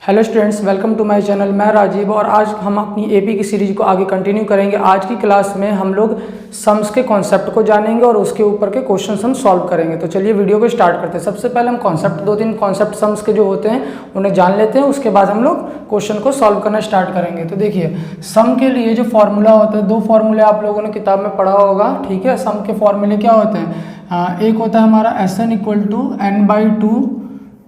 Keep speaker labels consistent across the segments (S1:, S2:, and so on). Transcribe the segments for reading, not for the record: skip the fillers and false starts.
S1: Hello students, welcome to my channel. मैं राजीव और आज हम अपनी एपी की सीरीज को आगे कंटिन्यू करेंगे। आज की क्लास में हम लोग सम्स के कॉन्सेप्ट को जानेंगे और उसके ऊपर के क्वेश्चन हम सॉल्व करेंगे। तो चलिए वीडियो को स्टार्ट करते हैं। सबसे पहले हम कॉन्सेप्ट दो तीन कॉन्सेप्ट सम्स के जो होते हैं उन्हें जान लेते हैं, उसके बाद हम लोग क्वेश्चन को सॉल्व करना स्टार्ट करेंगे। तो देखिए, सम के लिए जो फॉर्मूला होता है, दो फॉर्मूले आप लोगों ने किताब में पढ़ा होगा, ठीक है। सम के फॉर्मूले क्या होते हैं? एक होता है हमारा SN equal to n/2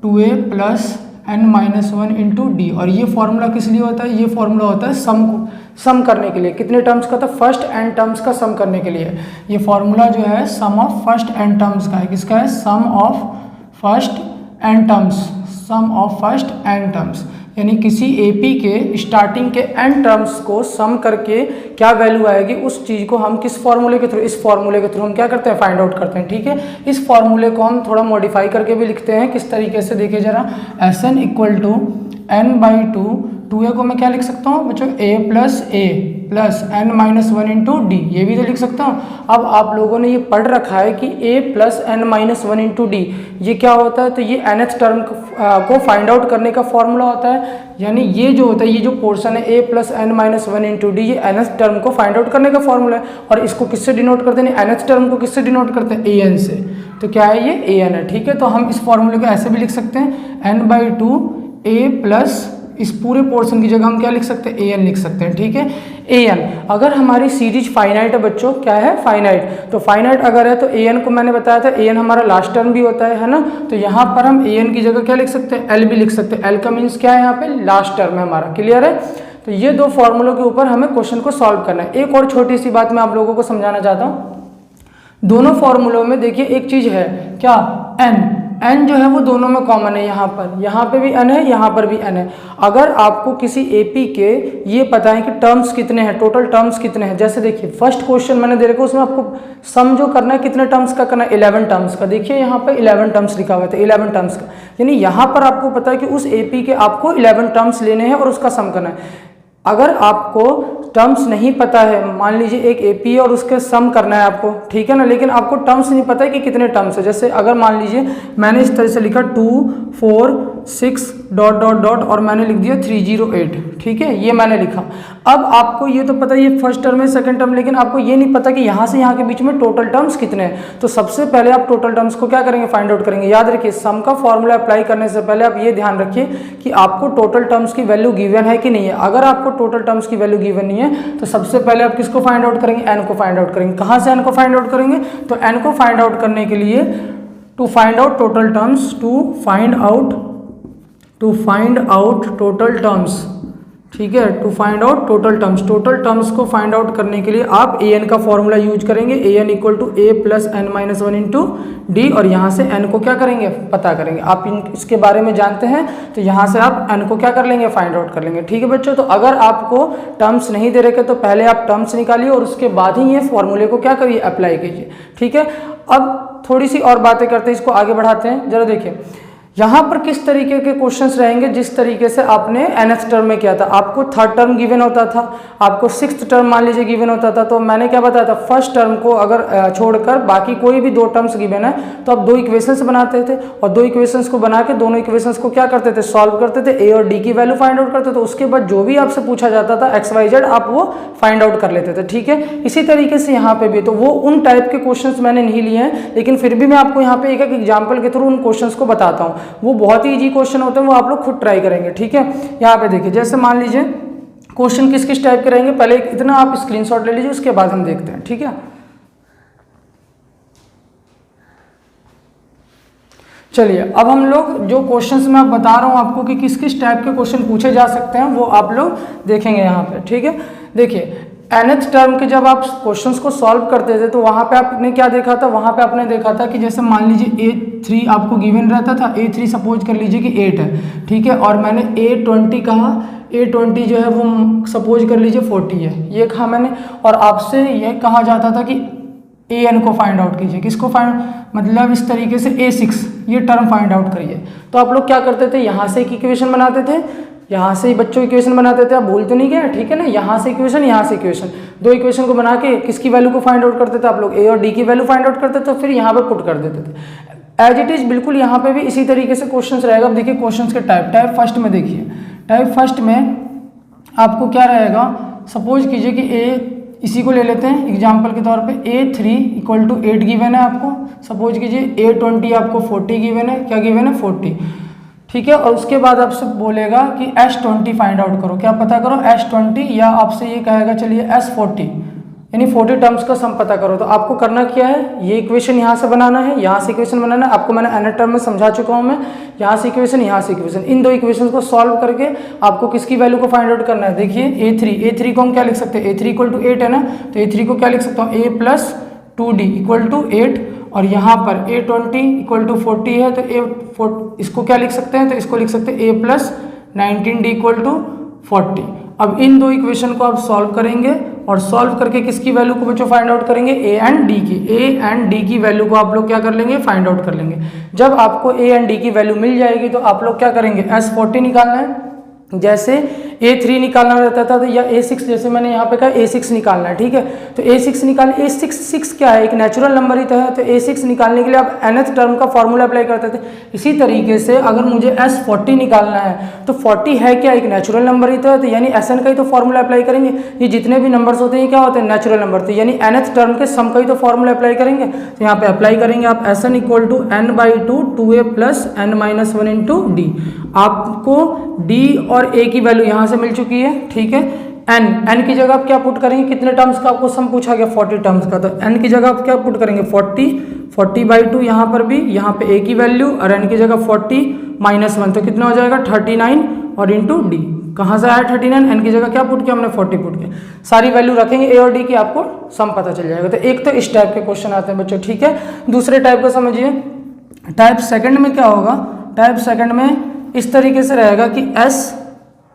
S1: 2a plus n-1 into d. और ये फॉर्मूला किस लिए होता है? ये फॉर्मूला होता है सम करने के लिए। कितने टर्म्स का? तो फर्स्ट एन टर्म्स का सम करने के लिए। ये फॉर्मूला जो है sum of first n terms का है। किसका है? Sum of first n terms. Sum of first n terms यानी किसी एपी के स्टार्टिंग के एन टर्म्स को सम करके क्या वैल्यू आएगी, उस चीज़ को हम किस फॉर्मूले के थ्रू, इस फॉर्मूले के थ्रू हम क्या करते हैं? फाइंड आउट करते हैं, ठीक है। इस फॉर्मूले को हम थोड़ा मॉडिफाई करके भी लिखते हैं। किस तरीके से? देखिए जरा, SN equal to n/2 2a को मैं क्या लिख सकता हूँ बच्चों? a plus n-1 into d, ये भी तो लिख सकता हूँ। अब आप लोगों ने ये पढ़ रखा है कि a plus n-1 into d ये क्या होता है? तो ये nth टर्म को फाइंड आउट करने का फॉर्मूला होता है। यानी ये जो होता है, ये जो पोर्शन है a plus n-1 into d, ये nth टर्म को फाइंड आउट करने का फॉर्मूला है। और इसको किससे डिनोट करते हैं? nth टर्म को किससे डिनोट करते हैं? an से। तो क्या है? ये an है, ठीक है। तो हम इस फॉर्मूले को ऐसे भी लिख सकते हैं, n/2 a प्लस इस पूरे पोर्शन की जगह हम क्या लिख सकते हैं? an लिख सकते हैं, ठीक है। an अगर हमारी सीरीज फाइनाइट है बच्चों, क्या है? फाइनाइट। तो फाइनाइट अगर है तो an को मैंने बताया था, an हमारा लास्ट टर्म भी होता है ना। तो यहाँ पर हम an की जगह क्या लिख सकते हैं? l भी लिख सकते हैं। l का मीन्स क्या है? यहाँ पे लास्ट टर्म है हमारा। क्लियर है? तो ये दो फॉर्मूलों के ऊपर हमें क्वेश्चन को सॉल्व करना है। एक और छोटी सी बात मैं आप लोगों को समझाना चाहता हूँ। दोनों फॉर्मूलों में देखिए एक चीज है, क्या? n जो है वो दोनों में कॉमन है। यहाँ पे भी n है, यहाँ पर भी n है। अगर आपको किसी एपी के ये पता है कि टर्म्स कितने हैं, टोटल टर्म्स कितने हैं, जैसे देखिए फर्स्ट क्वेश्चन मैंने दे रखा, उसमें आपको सम जो करना है कितने टर्म्स का करना है? 11 टर्म्स का। देखिए यहाँ पे 11 टर्म्स लिखा हुआ था, 11 टर्म्स का। यानी यहाँ पर आपको पता है कि उस एपी के आपको 11 टर्म्स लेने हैं और उसका सम करना है। अगर आपको टर्म्स नहीं पता है, मान लीजिए एक एपी है और उसके सम करना है आपको, ठीक है ना, लेकिन आपको टर्म्स नहीं पता है कि कितने टर्म्स है। जैसे अगर मान लीजिए मैंने इस तरह से लिखा 2 4 6 ... और मैंने लिख दिया 308, ठीक है, ये मैंने लिखा। अब आपको ये तो पता है ये फर्स्ट टर्म है, सेकंड टर्म, लेकिन आपको ये नहीं पता कि यहाँ से यहाँ के बीच में टोटल टर्म्स कितने हैं। तो सबसे पहले आप टोटल टर्म्स को क्या करेंगे? फाइंड आउट करेंगे। याद रखिए, सम का फॉर्मूला अप्लाई करने से पहले आप ये ध्यान रखिए कि आपको टोटल टर्म्स की वैल्यू गिवन है कि नहीं है। अगर आपको टोटल टर्म्स की वैल्यू गिवन नहीं है तो सबसे पहले आप किसको फाइंड आउट करेंगे? n को फाइंड आउट करेंगे। कहाँ से n को फाइंड आउट करेंगे? तो n को फाइंड आउट करने के लिए to find out total terms, to find out total terms, ठीक है, to find out total terms. Total terms को फाइंड आउट करने के लिए आप an का फॉर्मूला यूज करेंगे, an equal to a plus n-1 into d. और यहाँ से n को क्या करेंगे? पता करेंगे। आप इसके बारे में जानते हैं तो यहाँ से आप n को क्या कर लेंगे? फाइंड आउट कर लेंगे, ठीक है बच्चों। तो अगर आपको टर्म्स नहीं दे रखे तो पहले आप टर्म्स निकालिए और उसके बाद ही ये फॉर्मूले को क्या करिए? अप्लाई कीजिए, ठीक है। अब थोड़ी सी और बातें करते हैं, इसको आगे बढ़ाते हैं। जरा देखिए यहाँ पर किस तरीके के क्वेश्चंस रहेंगे, जिस तरीके से आपने nth टर्म में किया था। आपको थर्ड टर्म गिवन होता था, आपको सिक्स्थ टर्म मान लीजिए गिवन होता था। तो मैंने क्या बताया था? फर्स्ट टर्म को अगर छोड़कर बाकी कोई भी दो टर्म्स गिवन है तो आप दो इक्वेशंस बनाते थे और दो इक्वेशंस को बना के दोनों इक्वेशंस को क्या करते थे? सॉल्व करते थे, a और d की वैल्यू फाइंड आउट करते थे। उसके बाद जो भी आपसे पूछा जाता था XYZ आप वो फाइंड आउट कर लेते थे, ठीक है। इसी तरीके से यहाँ पे भी, तो वो उन टाइप के क्वेश्चंस मैंने नहीं लिए हैं, लेकिन फिर भी मैं आपको यहाँ पे एक एक एग्जाम्पल के थ्रू उन क्वेश्चंस को बताता हूँ। वो बहुत ही इजी क्वेश्चन होते हैं, वो आप लोग खुद ट्राई करेंगे, ठीक है। यहाँ पे देखिए, जैसे मान लीजिए क्वेश्चन किस किस टाइप के रहेंगे, पहले इतना आप स्क्रीनशॉट ले लीजिए, उसके बाद हम देखते हैं, ठीक है। चलिए, अब हम लोग जो क्वेश्चंस मैं बता रहा हूँ आपको कि किस किस टाइप के क्वेश्चन पूछे जा सकते हैं, वो आप लोग देखेंगे यहाँ पे, ठीक है। देखिए, nth टर्म के जब आप क्वेश्चंस को सॉल्व करते थे तो वहाँ पे आपने क्या देखा था? वहाँ पे आपने देखा था कि जैसे मान लीजिए a3 आपको गिवन रहता था, a3 सपोज कर लीजिए कि 8 है, ठीक है, और मैंने a20 कहा, a20 जो है वो सपोज कर लीजिए 40 है, ये कहा मैंने। और आपसे ये कहा जाता था कि an को फाइंड आउट कीजिए। किसको फाइंड, मतलब इस तरीके से a6 ये टर्म फाइंड आउट करिए। तो आप लोग क्या करते थे? यहाँ से एक इक्वेशन बनाते थे, यहाँ से ही बच्चों इक्वेशन बनाते थे, आप भूल तो नहीं गए, ठीक है ना। यहाँ से इक्वेशन, यहाँ से इक्वेशन, दो इक्वेशन को बना के किसकी वैल्यू को फाइंड आउट करते थे आप लोग? a और d की वैल्यू फाइंड आउट करते थे, तो फिर यहाँ पे पुट कर देते थे। एज इट इज़ बिल्कुल यहाँ पे भी इसी तरीके से क्वेश्चंस रहेगा। अब देखिए क्वेश्चंस के टाइप फर्स्ट में देखिए, टाइप फर्स्ट में आपको क्या रहेगा, सपोज कीजिए कि ए, इसी को ले लेते हैं एग्जाम्पल के तौर पे, A3 इक्वल टू 8 गिवन है आपको, सपोज कीजिए A20 आपको 40 गिवन है, क्या गिवन है 40, ठीक है। और उसके बाद आपसे बोलेगा कि S20 फाइंड आउट करो, क्या पता करो S20, या आपसे ये कहेगा चलिए S40 यानी 40 टर्म्स का सम पता करो। तो आपको करना क्या है, ये इक्वेशन यहाँ से बनाना है, यहाँ से इक्वेशन बनाना है, आपको मैंने nth टर्म में समझा चुका हूँ मैं, यहाँ से इक्वेशन, यहाँ से इक्वेशन, इन दो इक्वेशन को सॉल्व करके आपको किसकी वैल्यू को फाइंड आउट करना है। देखिए A3 को हम क्या लिख सकते हैं, A3 इक्वल टू 8 है ना, तो A3 को क्या लिख सकता हूँ, A plus 2D equal to 8, और यहाँ पर A20 इक्वल टू 40 है, तो इसको क्या लिख सकते हैं, तो इसको लिख सकते हैं A plus 19D equal to 40। अब इन दो इक्वेशन को आप सॉल्व करेंगे और सॉल्व करके किसकी वैल्यू को बच्चों फाइंड आउट करेंगे, ए एंड डी की वैल्यू को आप लोग क्या कर लेंगे, फाइंड आउट कर लेंगे। जब आपको ए एंड डी की वैल्यू मिल जाएगी तो आप लोग क्या करेंगे, S40 निकालना है, जैसे A3 निकालना रहता था, तो या A6, जैसे मैंने यहाँ पे कहा A6 निकालना है, ठीक है। तो A6 A6 क्या है, एक नेचुरल नंबर ही तो है, तो A6 निकालने के लिए आप nth टर्म का फॉर्मूला अप्लाई करते थे। इसी तरीके से अगर मुझे S40 निकालना है तो 40 है क्या, एक नेचुरल नंबर ही तो है, तो यानी Sn का ही तो फॉर्मूला अप्लाई करेंगे। ये जितने भी नंबर्स होते हैं क्या होते हैं, नेचुरल नंबर, तो यानी nth टर्म के सम का ही तो फॉर्मूला अप्लाई करेंगे। तो यहाँ पे अप्लाई करेंगे आप Sn equal to n/2 2a plus n-1 into d. आपको d और a की वैल्यू यहाँ से मिल चुकी है, ठीक है। n की जगह आप क्या पुट करेंगे, कितने टर्म्स का आपको सम पूछा गया, 40 टर्म्स का, तो n की जगह आप क्या पुट करेंगे, 40/2, यहाँ पर भी, यहाँ पे a की वैल्यू, और n की जगह 40 माइनस 1, तो कितना हो जाएगा 39, और इंटू डी, कहाँ से आया 39, n की जगह क्या पुट किया हमने 40 पुट किया, सारी वैल्यू रखेंगे a और d की, आपको सम पता चल जाएगा। तो एक तो इस टाइप के क्वेश्चन आते हैं बच्चों, ठीक है। दूसरे टाइप को समझिए, टाइप सेकंड में क्या होगा, टाइप सेकंड में इस तरीके से रहेगा कि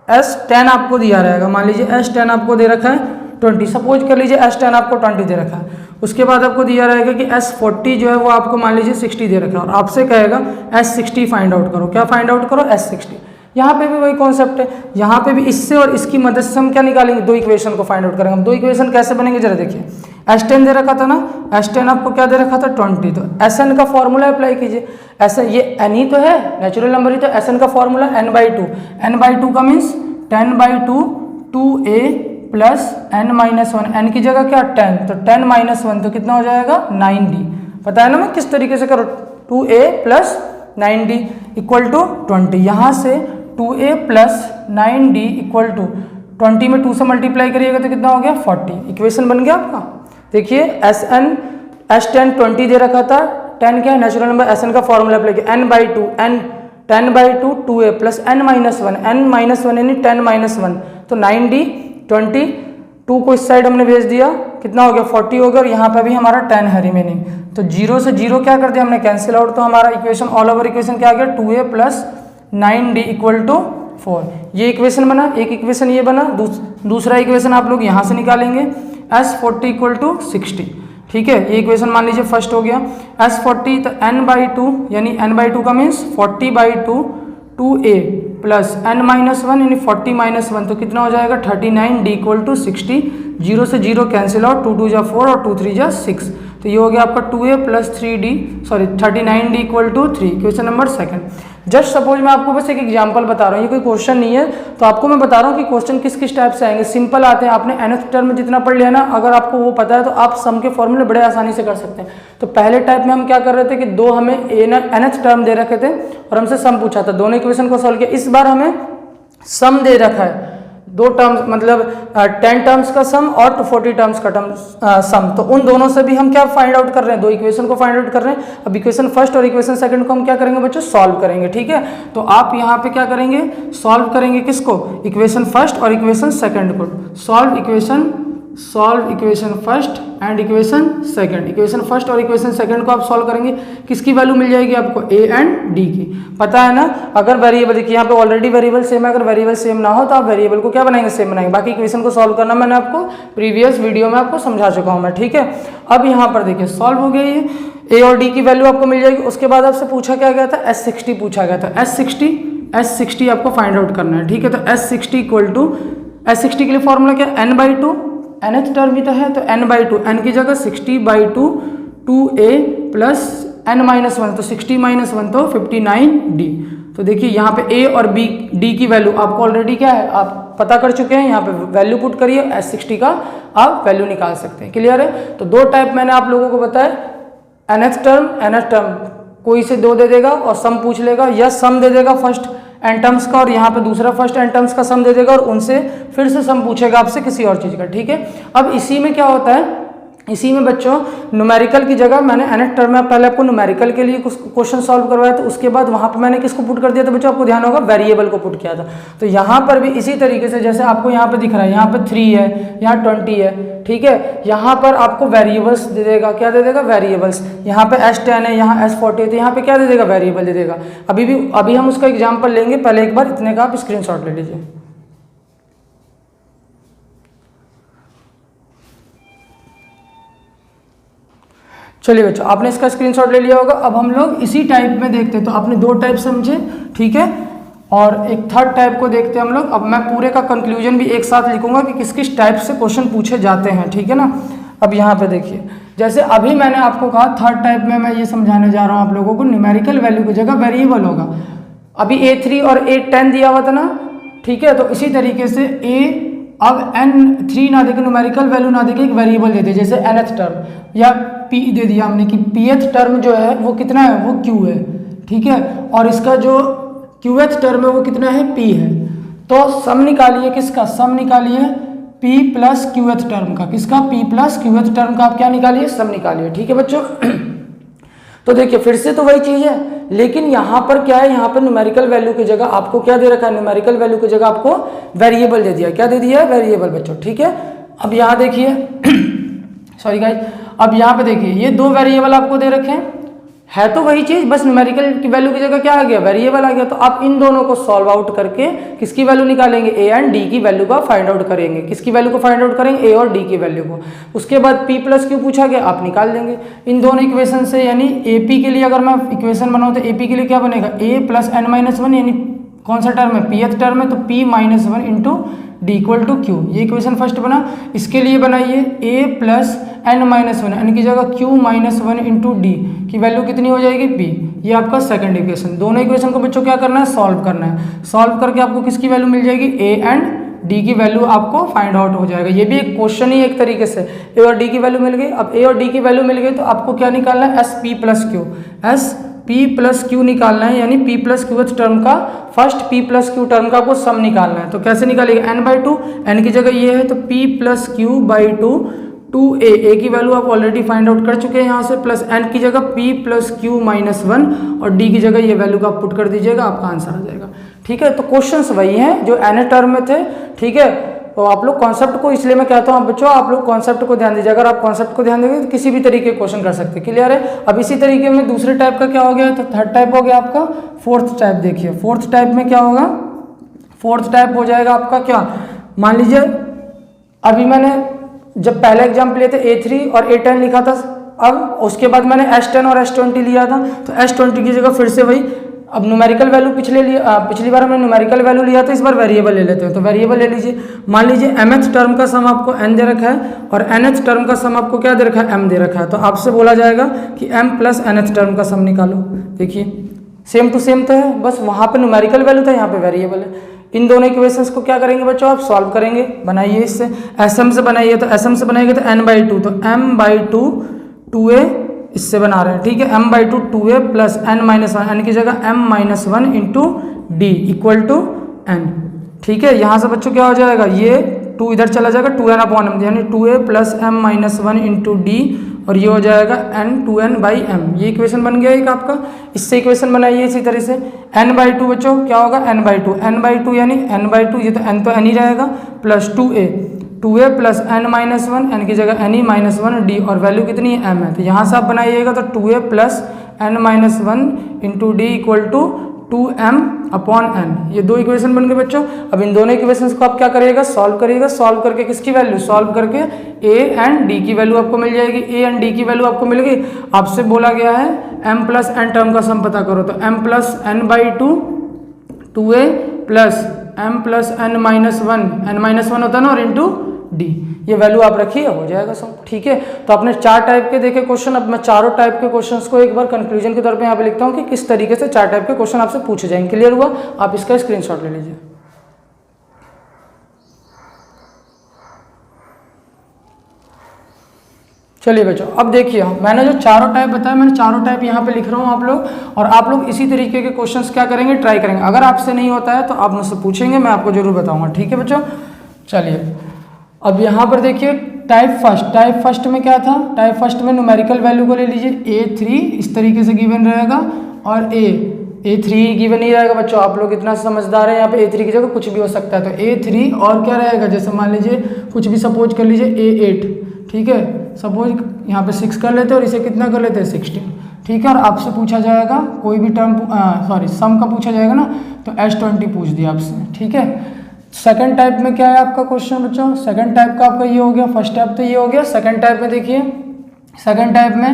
S1: S10 आपको दिया रहेगा, मान लीजिए S10 आपको दे रखा है 20, सपोज कर लीजिए S10 आपको 20 दे रखा है। उसके बाद आपको दिया रहेगा कि S40 जो है वो आपको मान लीजिए 60 दे रखा है, और आपसे कहेगा S60 फाइंड आउट करो, क्या फाइंड आउट करो, S60। यहाँ पे भी वही कॉन्सेप्ट है, यहाँ पे भी इससे और इसकी मदद से हम क्या निकालेंगे, दो इक्वेशन को फाइंड आउट करेंगे। हम दो इक्वेशन कैसे बनेंगे जरा देखिए, S10 दे रखा था ना, S10 आपको क्या दे रखा था 20, तो Sn का फॉर्मूला अप्लाई कीजिए। Sn ये n ही तो है, नेचुरल नंबर ही तो, Sn का फॉर्मूला n/2 का means 10/2 2a plus n-1, n की जगह क्या 10, तो 10-1 तो कितना हो जाएगा 9d। पता है ना मैं किस तरीके से करो, 2a plus 9d equal to 20, यहाँ से 2a plus 9d equal to 20 में 2 से मल्टीप्लाई करिएगा तो कितना हो गया 40, इक्वेशन बन गया आपका। देखिए S10 20 दे रखा था, 10 क्या है नेचुरल नंबर, Sn का फॉर्मूला अप्लाई किया, n/2 10/2 2a प्लस n-1 यानी 10-1, तो 9d 20, 2 को इस साइड हमने भेज दिया, कितना हो गया 40 हो गया, और यहाँ पे भी हमारा 10 है रिमेनिंग, तो 0 से 0 क्या कर दिया हमने कैंसिल आउट, तो हमारा इक्वेशन ऑल ओवर इक्वेशन क्या आ गया 2a plus 9d equal to 4। ये इक्वेशन बना, एक इक्वेशन ये बना, दूसरा इक्वेशन आप लोग यहाँ से निकालेंगे S40 इक्वल टू 60, ठीक है। ये इक्वेशन मान लीजिए फर्स्ट हो गया, S40 तो n/2 यानी n/2 का मीन्स 40/2 2a प्लस n-1 यानी 40-1, तो कितना हो जाएगा 39d इक्वल टू 60, 0 से 0 कैंसिल आउट, 2 2 जा 4 और 2 3 जा 6, तो ये हो गया आपका 2a plus 39d equal to 3, question number second. Just suppose मैं आपको बस एक एग्जांपल बता रहा हूँ, ये कोई क्वेश्चन नहीं है, तो आपको मैं बता रहा हूँ कि क्वेश्चन किस किस टाइप से आएंगे, सिंपल आते हैं, आपने nth टर्म में जितना पढ़ लिया ना, अगर आपको वो पता है तो आप सम के फॉर्मूले बड़े आसानी से कर सकते हैं। तो पहले टाइप में हम क्या कर रहे थे कि दो हमें nth टर्म दे रखे थे और हमसे सम पूछा था, दोनों इक्वेशन को सॉल्व किया। इस बार हमें सम दे रखा है, दो टर्म्स मतलब 10 टर्म्स का सम और 40 टर्म्स का सम, तो उन दोनों से भी हम क्या फाइंड आउट कर रहे हैं, दो इक्वेशन को फाइंड आउट कर रहे हैं। अब इक्वेशन फर्स्ट और इक्वेशन सेकंड को हम क्या करेंगे बच्चों, सॉल्व करेंगे, ठीक है। तो आप यहाँ पे क्या करेंगे, सॉल्व करेंगे किसको, इक्वेशन फर्स्ट और इक्वेशन सेकंड को। Solve equation first and equation second, equation first और इक्वेशन सेकंड को आप सॉल्व करेंगे, किसकी वैल्यू मिल जाएगी आपको, ए एंड डी की। पता है ना, अगर वेरिएबल देखिए यहाँ पे ऑलरेडी वेरिएबल सेम है, अगर वेरिएबल सेम ना हो तो आप वेरिएबल को क्या बनाएंगे, सेम बनाएंगे। बाकी इक्वेशन को सॉल्व करना मैंने आपको प्रीवियस वीडियो में आपको समझा चुका हूँ मैं, ठीक है। अब यहाँ पर देखिए सॉल्व हो गया, ये ए और डी की वैल्यू आपको मिल जाएगी। उसके बाद आपसे पूछा क्या गया था, S60 पूछा गया था, S60 आपको फाइंड आउट करना है, ठीक है। तो S60 इक्वल टू, S60 के लिए फॉर्मूला क्या, n/2, nth टर्म भी तो है, तो n/2, n की जगह 60/2 2a प्लस n-1 तो 60-1 तो 59d। तो देखिए यहाँ पे a और b d की वैल्यू आपको ऑलरेडी क्या है, आप पता कर चुके हैं। यहाँ पे वैल्यू पुट करिए, s60 का आप वैल्यू निकाल सकते हैं। क्लियर है। तो दो टाइप मैंने आप लोगों को बताया, nth टर्म कोई से दो दे देगा और सम पूछ लेगा, या सम दे देगा फर्स्ट एन टर्म्स का और यहाँ पे दूसरा फर्स्ट एन टर्म्स का सम दे देगा और उनसे फिर से सम पूछेगा आपसे किसी और चीज़ का। ठीक है। अब इसी में क्या होता है, इसी में बच्चों न्यूमेरिकल की जगह मैंने nth टर्म में पहले आपको न्यूमेरिकल के लिए कुछ क्वेश्चन सॉल्व करवाया था, उसके बाद वहाँ पे मैंने किसको पुट कर दिया था बच्चों, आपको ध्यान होगा वेरिएबल को पुट किया था। तो यहाँ पर भी इसी तरीके से जैसे आपको यहाँ पे दिख रहा है, यहाँ पे 3 है, यहाँ 20 है। ठीक है। यहाँ पर आपको वेरिएबल्स दे देगा, क्या दे देगा, वेरिएबल्स। यहाँ पे S10 है, यहाँ S40 है, तो यहाँ पे क्या दे देगा, वेरिएबल दे देगा। अभी हम उसका एग्जाम्पल लेंगे, पहले एक बार इतने का आप स्क्रीनशॉट ले लीजिए। चलिए बच्चों, आपने इसका स्क्रीनशॉट ले लिया होगा। अब हम लोग इसी टाइप में देखते हैं। तो आपने दो टाइप समझे, ठीक है, और एक थर्ड टाइप को देखते हैं हम लोग। अब मैं पूरे का कंक्लूजन भी एक साथ लिखूंगा कि किस किस टाइप से क्वेश्चन पूछे जाते हैं। ठीक है ना। अब यहाँ पे देखिए, जैसे अभी मैंने आपको कहा थर्ड टाइप में मैं ये समझाने जा रहा हूँ आप लोगों को, न्यूमेरिकल वैल्यू की जगह वेरिएबल होगा। अभी A3 और A10 दिया हुआ था ना, ठीक है। तो इसी तरीके से अब n3 ना देके, न्यूमेरिकल वैल्यू ना देके एक वेरिएबल दे दिया, जैसे nth टर्म या p दे दिया हमने कि pth टर्म जो है वो कितना है, वो q है। ठीक है। और इसका जो qth टर्म है वो कितना है, p है। तो सम निकालिए, किसका सम निकालिए, p प्लस qth टर्म का। किसका, p प्लस qth टर्म का आप क्या निकालिए, सम निकालिए। ठीक है बच्चों। तो देखिए फिर से तो वही चीज़ है, लेकिन यहाँ पर क्या है, यहाँ पर न्यूमेरिकल वैल्यू की जगह आपको क्या दे रखा है, न्यूमेरिकल वैल्यू की जगह आपको वेरिएबल दे दिया। क्या दे दिया है, वेरिएबल बच्चों। ठीक है। अब यहाँ देखिए सॉरी गाइस, अब यहाँ पे देखिए ये दो वेरिएबल आपको दे रखे हैं, है तो वही चीज़, बस न्यूमेरिकल की वैल्यू की जगह क्या आ गया, वेरिएबल आ गया। तो आप इन दोनों को सॉल्व आउट करके किसकी वैल्यू निकालेंगे, ए एंड डी की वैल्यू का फाइंड आउट करेंगे। किसकी वैल्यू को फाइंड आउट करेंगे, ए और डी की वैल्यू को। उसके बाद पी प्लस क्यू पूछा गया, आप निकाल देंगे इन दोनों इक्वेशन से। यानी ए पी के लिए अगर मैं इक्वेशन बनाऊँ तो ए पी के लिए क्या बनेगा, ए प्लस एन माइनस वन, यानी कौन सा टर्म है, पीएथ टर्म है, तो p minus one into d equal to q. ये इक्वेशन फर्स्ट बना। इसके लिए बनाइए a plus n minus one, n की जगह q minus one into d की वैल्यू कितनी हो जाएगी, p। ये आपका सेकंड इक्वेशन। दोनों इक्वेशन को बच्चों क्या करना है, सॉल्व करना है। सॉल्व करके आपको किसकी वैल्यू मिल जाएगी, a एंड d की वैल्यू आपको फाइंड आउट हो जाएगा। ये भी एक क्वेश्चन ही एक तरीके से। a और d की वैल्यू मिल गई। अब a और d की वैल्यू मिल गई तो आपको क्या निकालना है, S P plus Q. S p plus Q निकालना है, यानी p प्लस क्यूथ टर्म का first p plus Q term का आपको सम निकालना है। तो कैसे निकालेगा, n/2, n की जगह ये है तो p plus Q by two, 2a की वैल्यू आप ऑलरेडी फाइंड आउट कर चुके हैं यहाँ से, प्लस n की जगह p plus Q minus one और d की जगह ये वैल्यू का आप पुट कर दीजिएगा, आपका आंसर आ जाएगा। ठीक है। तो क्वेश्चंस वही हैं जो n टर्म में थे। ठीक है। तो आप लोग कॉन्सेप्ट को, इसलिए मैं कहता हूँ बच्चों आप लोग कॉन्सेप्ट को ध्यान दीजिए। अगर आप कॉन्सेप्ट को ध्यान देंगे तो किसी भी तरीके के क्वेश्चन कर सकते हैं। क्लियर है। अब इसी तरीके में दूसरे टाइप का क्या हो गया, तो थर्ड टाइप हो गया आपका। फोर्थ टाइप देखिए, फोर्थ टाइप में क्या होगा, फोर्थ टाइप हो जाएगा आपका क्या, मान लीजिए अभी मैंने जब पहले एग्जाम्पल लिए थे A3 और A10 लिखा था, अब उसके बाद मैंने S10 और S20 लिया था। तो S20 की जगह फिर से वही, अब न्यूमेरिकल वैल्यू पिछली बार हमने न्यूमेरिकल वैल्यू लिया था, इस बार वेरिएबल ले लेते हैं। तो वेरिएबल ले लीजिए। मान लीजिए mth टर्म का सम आपको n दे रखा है और nth टर्म का सम आपको क्या दे रखा है, m दे रखा है। तो आपसे बोला जाएगा कि m प्लस nth टर्म का सम निकालो। देखिए सेम टू सेम तो है, बस वहाँ पे न्यूमेरिकल वैल्यू था, यहाँ पे वेरिएबल है। इन दोनों इक्वेशंस को क्या करेंगे बच्चों, आप सॉल्व करेंगे। बनाइए इससे, sm से बनाइए, तो sm से बनाएंगे तो n/2, तो m/2 2a इससे बना रहे हैं। ठीक है। m/2 2a plus n minus one, n की जगह m minus one into d equal to n। ठीक है। यहाँ से बच्चों क्या हो जाएगा, ये 2 इधर चला जाएगा, 2n अपॉन m, यानी 2a plus m minus one into d, और ये हो जाएगा n 2n बाई m। ये इक्वेशन बन गया एक आपका। इससे इक्वेशन बनाइए इसी तरह से। n/2 बच्चों क्या होगा, n/2 यानी n/2, ये तो n तो n ही रहेगा, plus 2a plus n minus one, n की जगह n ही माइनस वन डी, और वैल्यू कितनी है, m है। तो यहाँ से आप बनाइएगा तो 2a plus n minus one into d equal to 2m upon n। ये दो इक्वेशन बन गए बच्चों। अब इन दोनों इक्वेशंस को आप क्या करिएगा, सॉल्व करिएगा। सॉल्व करके किसकी वैल्यू, सॉल्व करके a एंड d की वैल्यू आपको मिल जाएगी। a एंड d की वैल्यू आपको मिल गई। आपसे बोला गया है m प्लस n टर्म का सम पता करो, तो m plus n/2 2a plus m plus n minus one, n minus one होता है ना, और इंटू डी। ये वैल्यू आप रखिए, हो जाएगा सब, ठीक है। तो आपने 4 टाइप के देखे क्वेश्चन। अब मैं चारों टाइप के क्वेश्चंस को एक बार कंक्लूजन के तौर पे यहाँ पे लिखता हूँ कि किस तरीके से 4 टाइप के क्वेश्चन आपसे पूछे जाएंगे। क्लियर हुआ? आप इसका स्क्रीनशॉट ले लीजिए। चलिए बच्चों, अब देखिए मैंने जो चारों टाइप बताया, मैंने चारों टाइप यहाँ पे लिख रहा हूँ आप लोग, और आप लोग इसी तरीके के क्वेश्चंस क्या करेंगे, ट्राई करेंगे। अगर आपसे नहीं होता है तो आप मुझसे पूछेंगे, मैं आपको जरूर बताऊंगा, ठीक है बच्चों। चलिए अब यहाँ पर देखिए टाइप फर्स्ट में क्या था, टाइप फर्स्ट में न्यूमेरिकल वैल्यू को ले लीजिए A3 इस तरीके से गिवन रहेगा, और A3 गिवन ही रहेगा बच्चों। आप लोग इतना समझदार हैं, यहाँ पे A3 की जगह कुछ भी हो सकता है, तो A3 और क्या रहेगा, जैसे मान लीजिए कुछ भी सपोज कर लीजिए A8, ठीक है। सपोज यहाँ पे 6 कर लेते हैं और इसे कितना कर लेते हैं 16, ठीक है। और आपसे पूछा जाएगा कोई भी टर्म, सम का पूछा जाएगा ना, तो S20 पूछ दिया आपसे, ठीक है। सेकंड टाइप में क्या है आपका क्वेश्चन बच्चों, सेकंड टाइप का आपका ये हो गया, फर्स्ट टाइप तो ये हो गया। सेकंड टाइप में देखिए, सेकंड टाइप में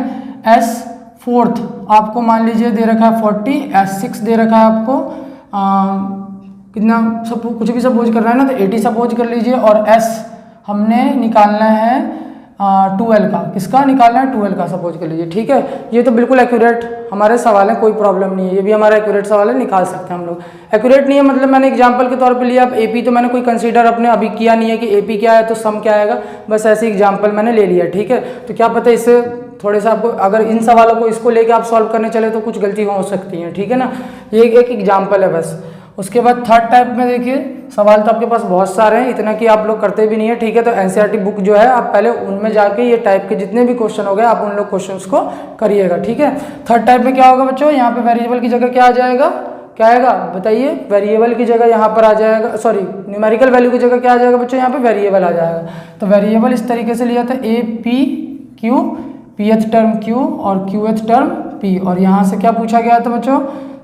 S1: S4 आपको मान लीजिए दे रखा है 40, S6 दे रखा है आपको कितना, सब कुछ भी सपोज कर रहा है ना, तो 80 सपोज कर लीजिए। और S हमने निकालना है 12 का, किसका निकालना है 12 का सपोज कर लीजिए, ठीक है। ये तो बिल्कुल एक्यूरेट हमारे सवाल है, कोई प्रॉब्लम नहीं है, ये भी हमारा एक्यूरेट सवाल है, निकाल सकते हैं हम लोग। एक्यूरेट नहीं है मतलब मैंने एग्जांपल के तौर पे लिया। अब एपी तो मैंने कोई कंसीडर अपने अभी किया नहीं है कि एपी क्या है तो सम क्या आएगा, बस ऐसे एग्जाम्पल मैंने ले लिया, ठीक है। तो क्या पता इससे थोड़े सा आपको, अगर इन सवालों को इसको लेके आप सॉल्व करने चले तो कुछ गलती हो सकती है, ठीक है ना। ये एक एग्जाम्पल है बस। उसके बाद थर्ड टाइप में देखिए, सवाल तो आपके पास बहुत सारे हैं, इतना कि आप लोग करते भी नहीं है, ठीक है। तो एनसीईआरटी बुक जो है आप पहले उनमें जाके ये टाइप के जितने भी क्वेश्चन हो गए आप उन लोग क्वेश्चंस को करिएगा, ठीक है। थर्ड टाइप में क्या होगा बच्चों, यहाँ पे वेरिएबल की जगह क्या आ जाएगा, क्या आएगा बताइए, वेरिएबल की जगह यहाँ पर आ जाएगा, सॉरी न्यूमेरिकल वैल्यू की जगह क्या आ जाएगा बच्चों, यहाँ पे वेरिएबल आ जाएगा। तो वेरिएबल इस तरीके से लिया था A P Q, पीएथ term Q और क्यूएथ टर्म पी, और यहाँ से क्या पूछा गया था बच्चों,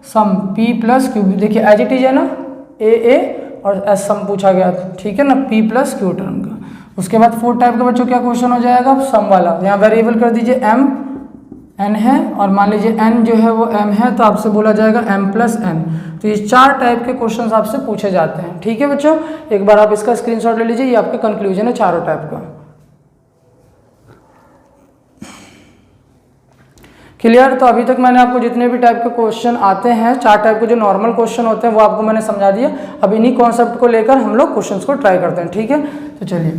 S1: सम पी प्लस क्यू। देखिए एज इट इज है ना, ए और एस सम पूछा गया था, ठीक है ना, पी प्लस क्यू टर्म का। उसके बाद फोर्थ टाइप का बच्चों क्या क्वेश्चन हो जाएगा, सम वाला। यहाँ वेरिएबल कर दीजिए एम, एन है, और मान लीजिए एन जो है वो एम है, तो आपसे बोला जाएगा एम प्लस एन। तो ये 4 टाइप के क्वेश्चन आपसे पूछे जाते हैं, ठीक है बच्चों। एक बार आप इसका स्क्रीनशॉट ले लीजिए, ये आपका कंक्लूजन है चारों टाइप का। क्लियर? तो अभी तक मैंने आपको जितने भी टाइप के क्वेश्चन आते हैं, 4 टाइप के जो नॉर्मल क्वेश्चन होते हैं वो आपको मैंने समझा दिया। अब इन्हीं कॉन्सेप्ट को लेकर हम लोग क्वेश्चंस को ट्राई करते हैं, ठीक है। तो चलिए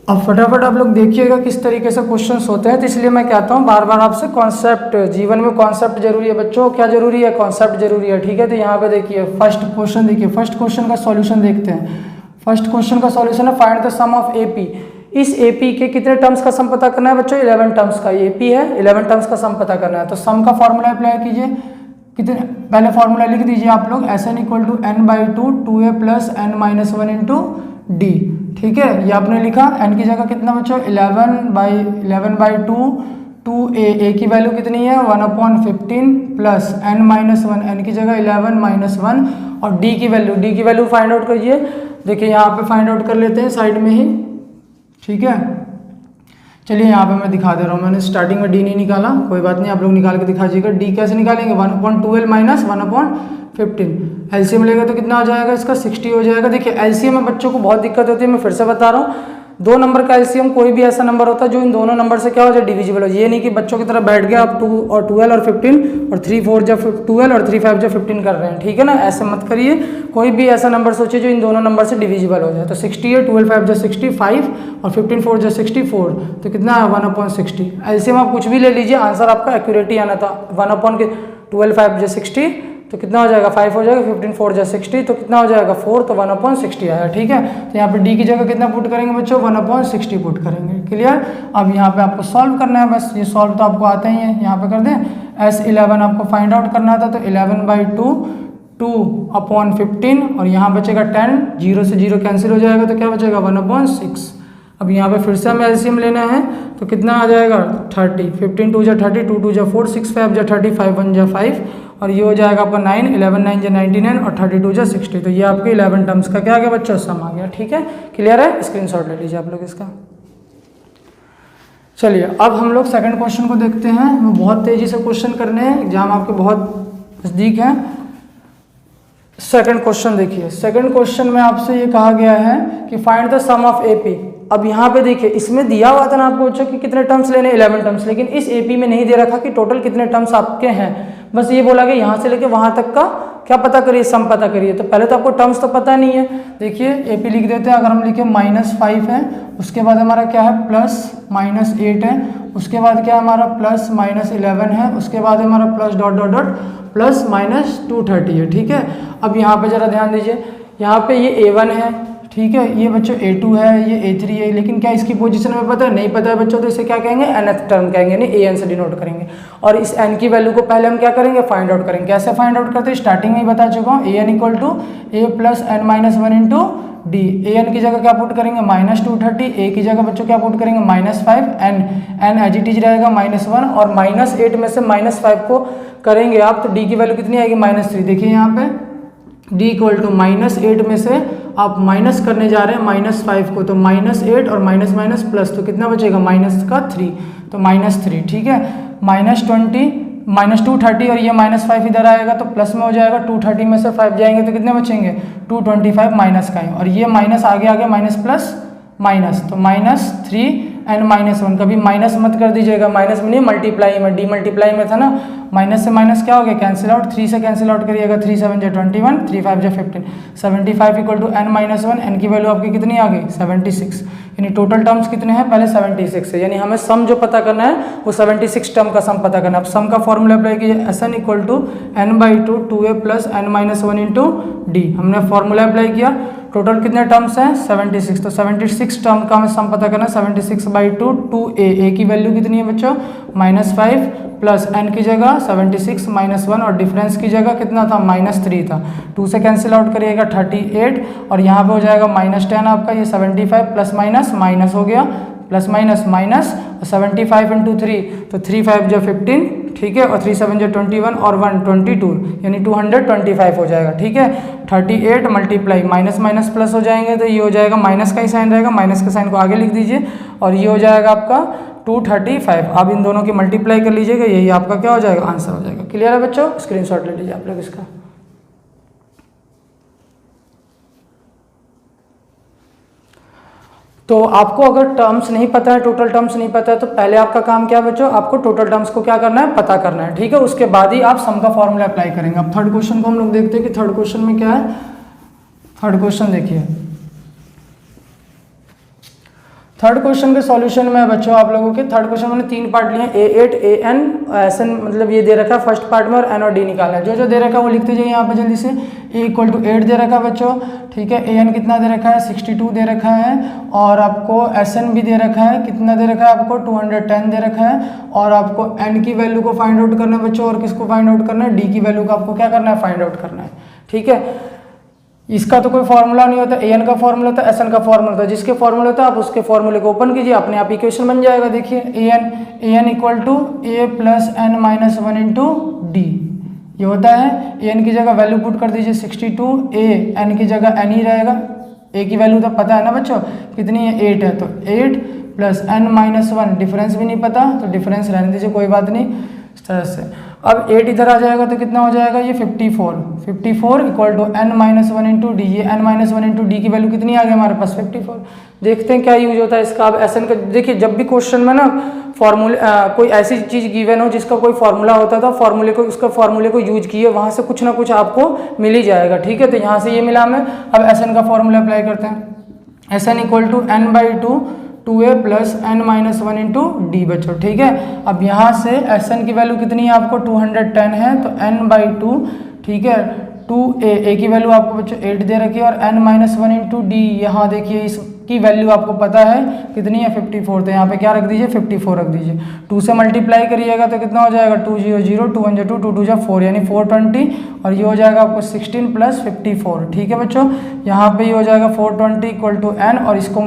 S1: अब फटाफट आप लोग देखिएगा किस तरीके से क्वेश्चंस होते हैं। तो इसलिए मैं कहता हूँ बार बार आपसे, कॉन्सेप्ट, जीवन में कॉन्सेप्ट जरूरी है बच्चों। क्या जरूरी है? कॉन्सेप्ट जरूरी है, ठीक है। तो यहाँ पे देखिए फर्स्ट क्वेश्चन, देखिए फर्स्ट क्वेश्चन का सॉल्यूशन देखते हैं। फर्स्ट क्वेश्चन का सॉल्यूशन है find the sum of AP. इस एपी के कितने टर्म्स का सम पता करना है बच्चों? 11 टर्म्स का। एपी है, 11 टर्म्स का सम पता करना है। तो सम का फॉर्मूला अप्लाई कीजिए। कितने, पहले फॉर्मूला लिख दीजिए आप लोग, Sn equal to n by two 2a plus n minus 1 into d, ठीक है। ये आपने लिखा। n की जगह कितना बच्चों? 11 बाई टू 2a की वैल्यू कितनी है? 1/15 प्लस n माइनस 1, n की जगह 11 माइनस 1, और d की वैल्यू फाइंड आउट करिए। देखिए यहाँ पे फाइंड आउट कर लेते हैं साइड में ही, ठीक है। चलिए यहाँ पे मैं दिखा दे रहा हूँ, मैंने स्टार्टिंग में डी नहीं निकाला, कोई बात नहीं, आप लोग निकाल के दिखा दीजिएगा। डी कैसे निकालेंगे? 1/12 माइनस 1/15, एलसीएम लेगा तो कितना आ जाएगा इसका? 60 हो जाएगा। देखिए एलसीएम में बच्चों को बहुत दिक्कत होती है, मैं फिर से बता रहा हूँ। 2 नंबर का एलसीएम कोई भी ऐसा नंबर होता है जो इन दोनों नंबर से क्या हो जाए, डिविजिबल हो। ये नहीं कि बच्चों की तरह बैठ गया आप 2 और 12 और 15 और 3 4 जा 12 और 3 5 जा 15 कर रहे हैं, ठीक है ना। ऐसे मत करिए। कोई भी ऐसा नंबर सोचिए जो इन दोनों नंबर से डिविजिबल हो जाए। तो 60 है, 12 5 जा 65 और 15 4 जा 64, तो कितना है? 1/60। एलसीएम आप कुछ भी ले लीजिए, आंसर आपका एक्यूरेट ही आना था। 1/12 5 जा 60 तो कितना हो जाएगा? 5 हो जाएगा। 15 4 जा 60 तो कितना हो जाएगा? 4, तो 1/60 आया, ठीक है। तो यहाँ पे डी की जगह कितना पुट करेंगे बच्चों? 1/60 पुट करेंगे। क्लियर? अब यहाँ पे आपको सॉल्व करना है, बस ये सॉल्व तो आपको आता ही है। यहाँ पे कर दें। S11 आपको फाइंड आउट करना था, तो 11 बाई 2 2/15, और यहाँ बचेगा 10, 0 से 0 कैंसिल हो जाएगा, तो क्या बचेगा? 1/6। अब यहाँ पे फिर से हमें एलसीएम लेना है, तो कितना आ जाएगा? 30। 15 2 जा 30, 2 2 जा 4, 6 5 जा 30, 5 1 जा 5, और ये हो जाएगा आपका 9, 11 9 जा 99 और 32 जा 60। तो ये आपके 11 टर्म्स का क्या आ गया बच्चों? सम आ गया, ठीक है। क्लियर है? स्क्रीनशॉट ले लीजिए आप लोग इसका। चलिए अब हम लोग सेकंड क्वेश्चन को देखते हैं। हमें बहुत तेजी से क्वेश्चन करने हैं, एग्जाम आपके बहुत नज़दीक हैं। सेकंड क्वेश्चन देखिए, सेकंड क्वेश्चन में आपसे ये कहा गया है कि find the sum of AP. अब यहाँ पे देखिए इसमें दिया हुआ था ना आपको बच्चों कि कितने टर्म्स लेने, 11 टर्म्स, लेकिन इस एपी में नहीं दे रखा कि टोटल कितने टर्म्स आपके हैं, बस ये बोला कि यहाँ से लेके वहाँ तक का क्या पता करिए, सम पता करिए। तो पहले तो आपको टर्म्स तो पता नहीं है, देखिए एपी लिख देते हैं। अगर हम लिखे -5 है, उसके बाद हमारा क्या है +-8 है, उसके बाद क्या हमारा +-11 है, उसके बाद हमारा प्लस डॉट डॉट डॉट +-230 है। ठीक है, अब यहाँ पे जरा ध्यान दीजिए, यहाँ पे ये A1 है, ठीक है, ये बच्चों A2 है, ये A3 है, लेकिन क्या इसकी पोजीशन में पता है, नहीं पता है बच्चों, तो इसे क्या कहेंगे, nth टर्म कहेंगे, नहीं AN से डिनोट करेंगे। और इस n की वैल्यू को पहले हम क्या करेंगे, फाइंड आउट करेंगे। कैसे फाइंड आउट करते हैं, स्टार्टिंग में ही बता चुका हूँ, AN = A + n-1 into D। AN की जगह क्या पुट करेंगे -230, A की जगह बच्चों क्या पुट करेंगे -5, n एज इट इज रहेगा -1, और -8 में से -5 को करेंगे आप, तो D की वैल्यू कितनी आएगी -3। देखिए यहाँ पे D = -8 में से आप माइनस करने जा रहे हैं -5 को, तो -8 और माइनस माइनस प्लस, तो कितना बचेगा -3, तो -3। ठीक है, -230 और ये -5 इधर आएगा तो प्लस में हो जाएगा, 230 में से 5 जाएंगे तो कितने बचेंगे 225 माइनस का है, और ये माइनस आगे माइनस प्लस माइनस, तो -3n-1। कभी माइनस मत कर दीजिएगा, माइनस में नहीं मल्टीप्लाई में, डी मल्टीप्लाई में था ना, माइनस से माइनस क्या हो गया, कैंसिल आउट, 3 से कैंसिल आउट करिएगा, 3 7 = 21, 3 5 = 15, 75 = n-1, n की वैल्यू आपकी कितनी आ गई 76, यानी टोटल टर्म्स कितने हैं, पहले 76 है, यानी हमें सम जो पता करना है वो 76 टर्म का सम पता करना है। अब सम का फॉर्मूला अप्लाई कीजिए, Sn = n/2 2a + n-1 into D. हमने फॉर्मूला अप्लाई किया, टोटल कितने टर्म्स हैं 76, तो 76 टर्म का हमें सम पता करना है, 76/2 2a, a की वैल्यू कितनी है बच्चों -5 प्लस n की जगह 76 -1 और डिफरेंस की जगह कितना था -3 था, 2 से कैंसिल आउट करिएगा 38, और यहाँ पे हो जाएगा -10 आपका, ये 75 प्लस माइनस माइनस हो गया, प्लस माइनस माइनस, 75 × 3 तो 3 5 = 15, ठीक है, और 3 7 = 21 और 1 22, यानी 225 हो जाएगा। ठीक है, 38 मल्टीप्लाई माइनस माइनस प्लस हो जाएंगे, तो ये हो जाएगा माइनस का ही साइन रहेगा, माइनस के साइन को आगे लिख दीजिए, और ये हो जाएगा आपका 235। आप इन दोनों की मल्टीप्लाई कर लीजिएगा, यही आपका क्या हो जाएगा, आंसर हो जाएगा। क्लियर है बच्चों, स्क्रीनशॉट ले लीजिए आप लोग इसका। तो आपको अगर टर्म्स नहीं पता है, टोटल टर्म्स नहीं पता है, तो पहले आपका काम क्या है बच्चों, आपको टोटल टर्म्स को क्या करना है, पता करना है। ठीक है, उसके बाद ही आप सम का फॉर्मूला अप्लाई करेंगे। अब थर्ड क्वेश्चन को हम लोग देखते हैं कि थर्ड क्वेश्चन में क्या है। थर्ड क्वेश्चन देखिए, थर्ड क्वेश्चन के सॉल्यूशन में बच्चों आप लोगों के थर्ड क्वेश्चन में 3 पार्ट लिए, A8 AN SN, मतलब ये दे रखा है फर्स्ट पार्ट में, और N और D निकालना है। जो दे रखा है वो लिखते जाइए यहाँ पे जल्दी से। A = 8 दे रखा है बच्चों, ठीक है, AN कितना दे रखा है 62 दे रखा है, और आपको SN भी दे रखा है, कितना दे रखा है आपको 210 दे रखा है, और आपको N की वैल्यू को फाइंड आउट करना है बच्चों, और किसको फाइंड आउट करना है, D की वैल्यू को आपको क्या करना है, फाइंड आउट करना है। ठीक है, इसका तो कोई फॉर्मूला नहीं होता, AN का फॉर्मूला होता है, SN का फॉर्मूला होता है, जिसके फॉर्मूला होता है आप उसके फॉर्मूले को ओपन कीजिए, अपने आप इक्वेशन बन जाएगा। देखिए AN = A + n-1 into D, ये होता है। AN की जगह वैल्यू पुट कर दीजिए 62, N की जगह n ही रहेगा, A की वैल्यू तो पता है ना बच्चों कितनी है, 8 है, तो 8 + n-1, डिफरेंस भी नहीं पता तो डिफरेंस रहने दीजिए, कोई बात नहीं, इस तरह से। अब 8 इधर आ जाएगा तो कितना हो जाएगा, ये 54 = n-1 इंटू डी, ये n-1 इंटू डी की वैल्यू कितनी आ गई हमारे पास 54। देखते हैं क्या यूज होता है इसका। अब SN का देखिए, जब भी क्वेश्चन में ना फॉर्मूले कोई ऐसी चीज़ गिवन हो जिसका कोई फॉर्मूला होता था, फॉर्मूले को उसका फॉर्मूले को यूज किए, वहाँ से कुछ ना कुछ आपको मिल ही जाएगा। ठीक है, तो यहाँ से ये मिला हमें। अब SN का फॉर्मूला अप्लाई करते हैं, SN = n/2 2a + n-1 into D बच्चों। ठीक है, अब यहाँ से SN की वैल्यू कितनी है आपको 210 है, तो n/2, ठीक है, 2a की वैल्यू आपको बच्चों 8 दे रखी है, और n-1 इंटू डी, यहाँ देखिए इसकी वैल्यू आपको पता है कितनी है 54, तो यहाँ पे क्या रख दीजिए 54 रख दीजिए। 2 से मल्टीप्लाई करिएगा तो कितना हो जाएगा 2 0 0, 2 1 2, 2 2 4, यानी 420, और ये हो जाएगा आपको 16 + 54। ठीक है बच्चों, यहाँ पे ये हो जाएगा 420 = n, और इसको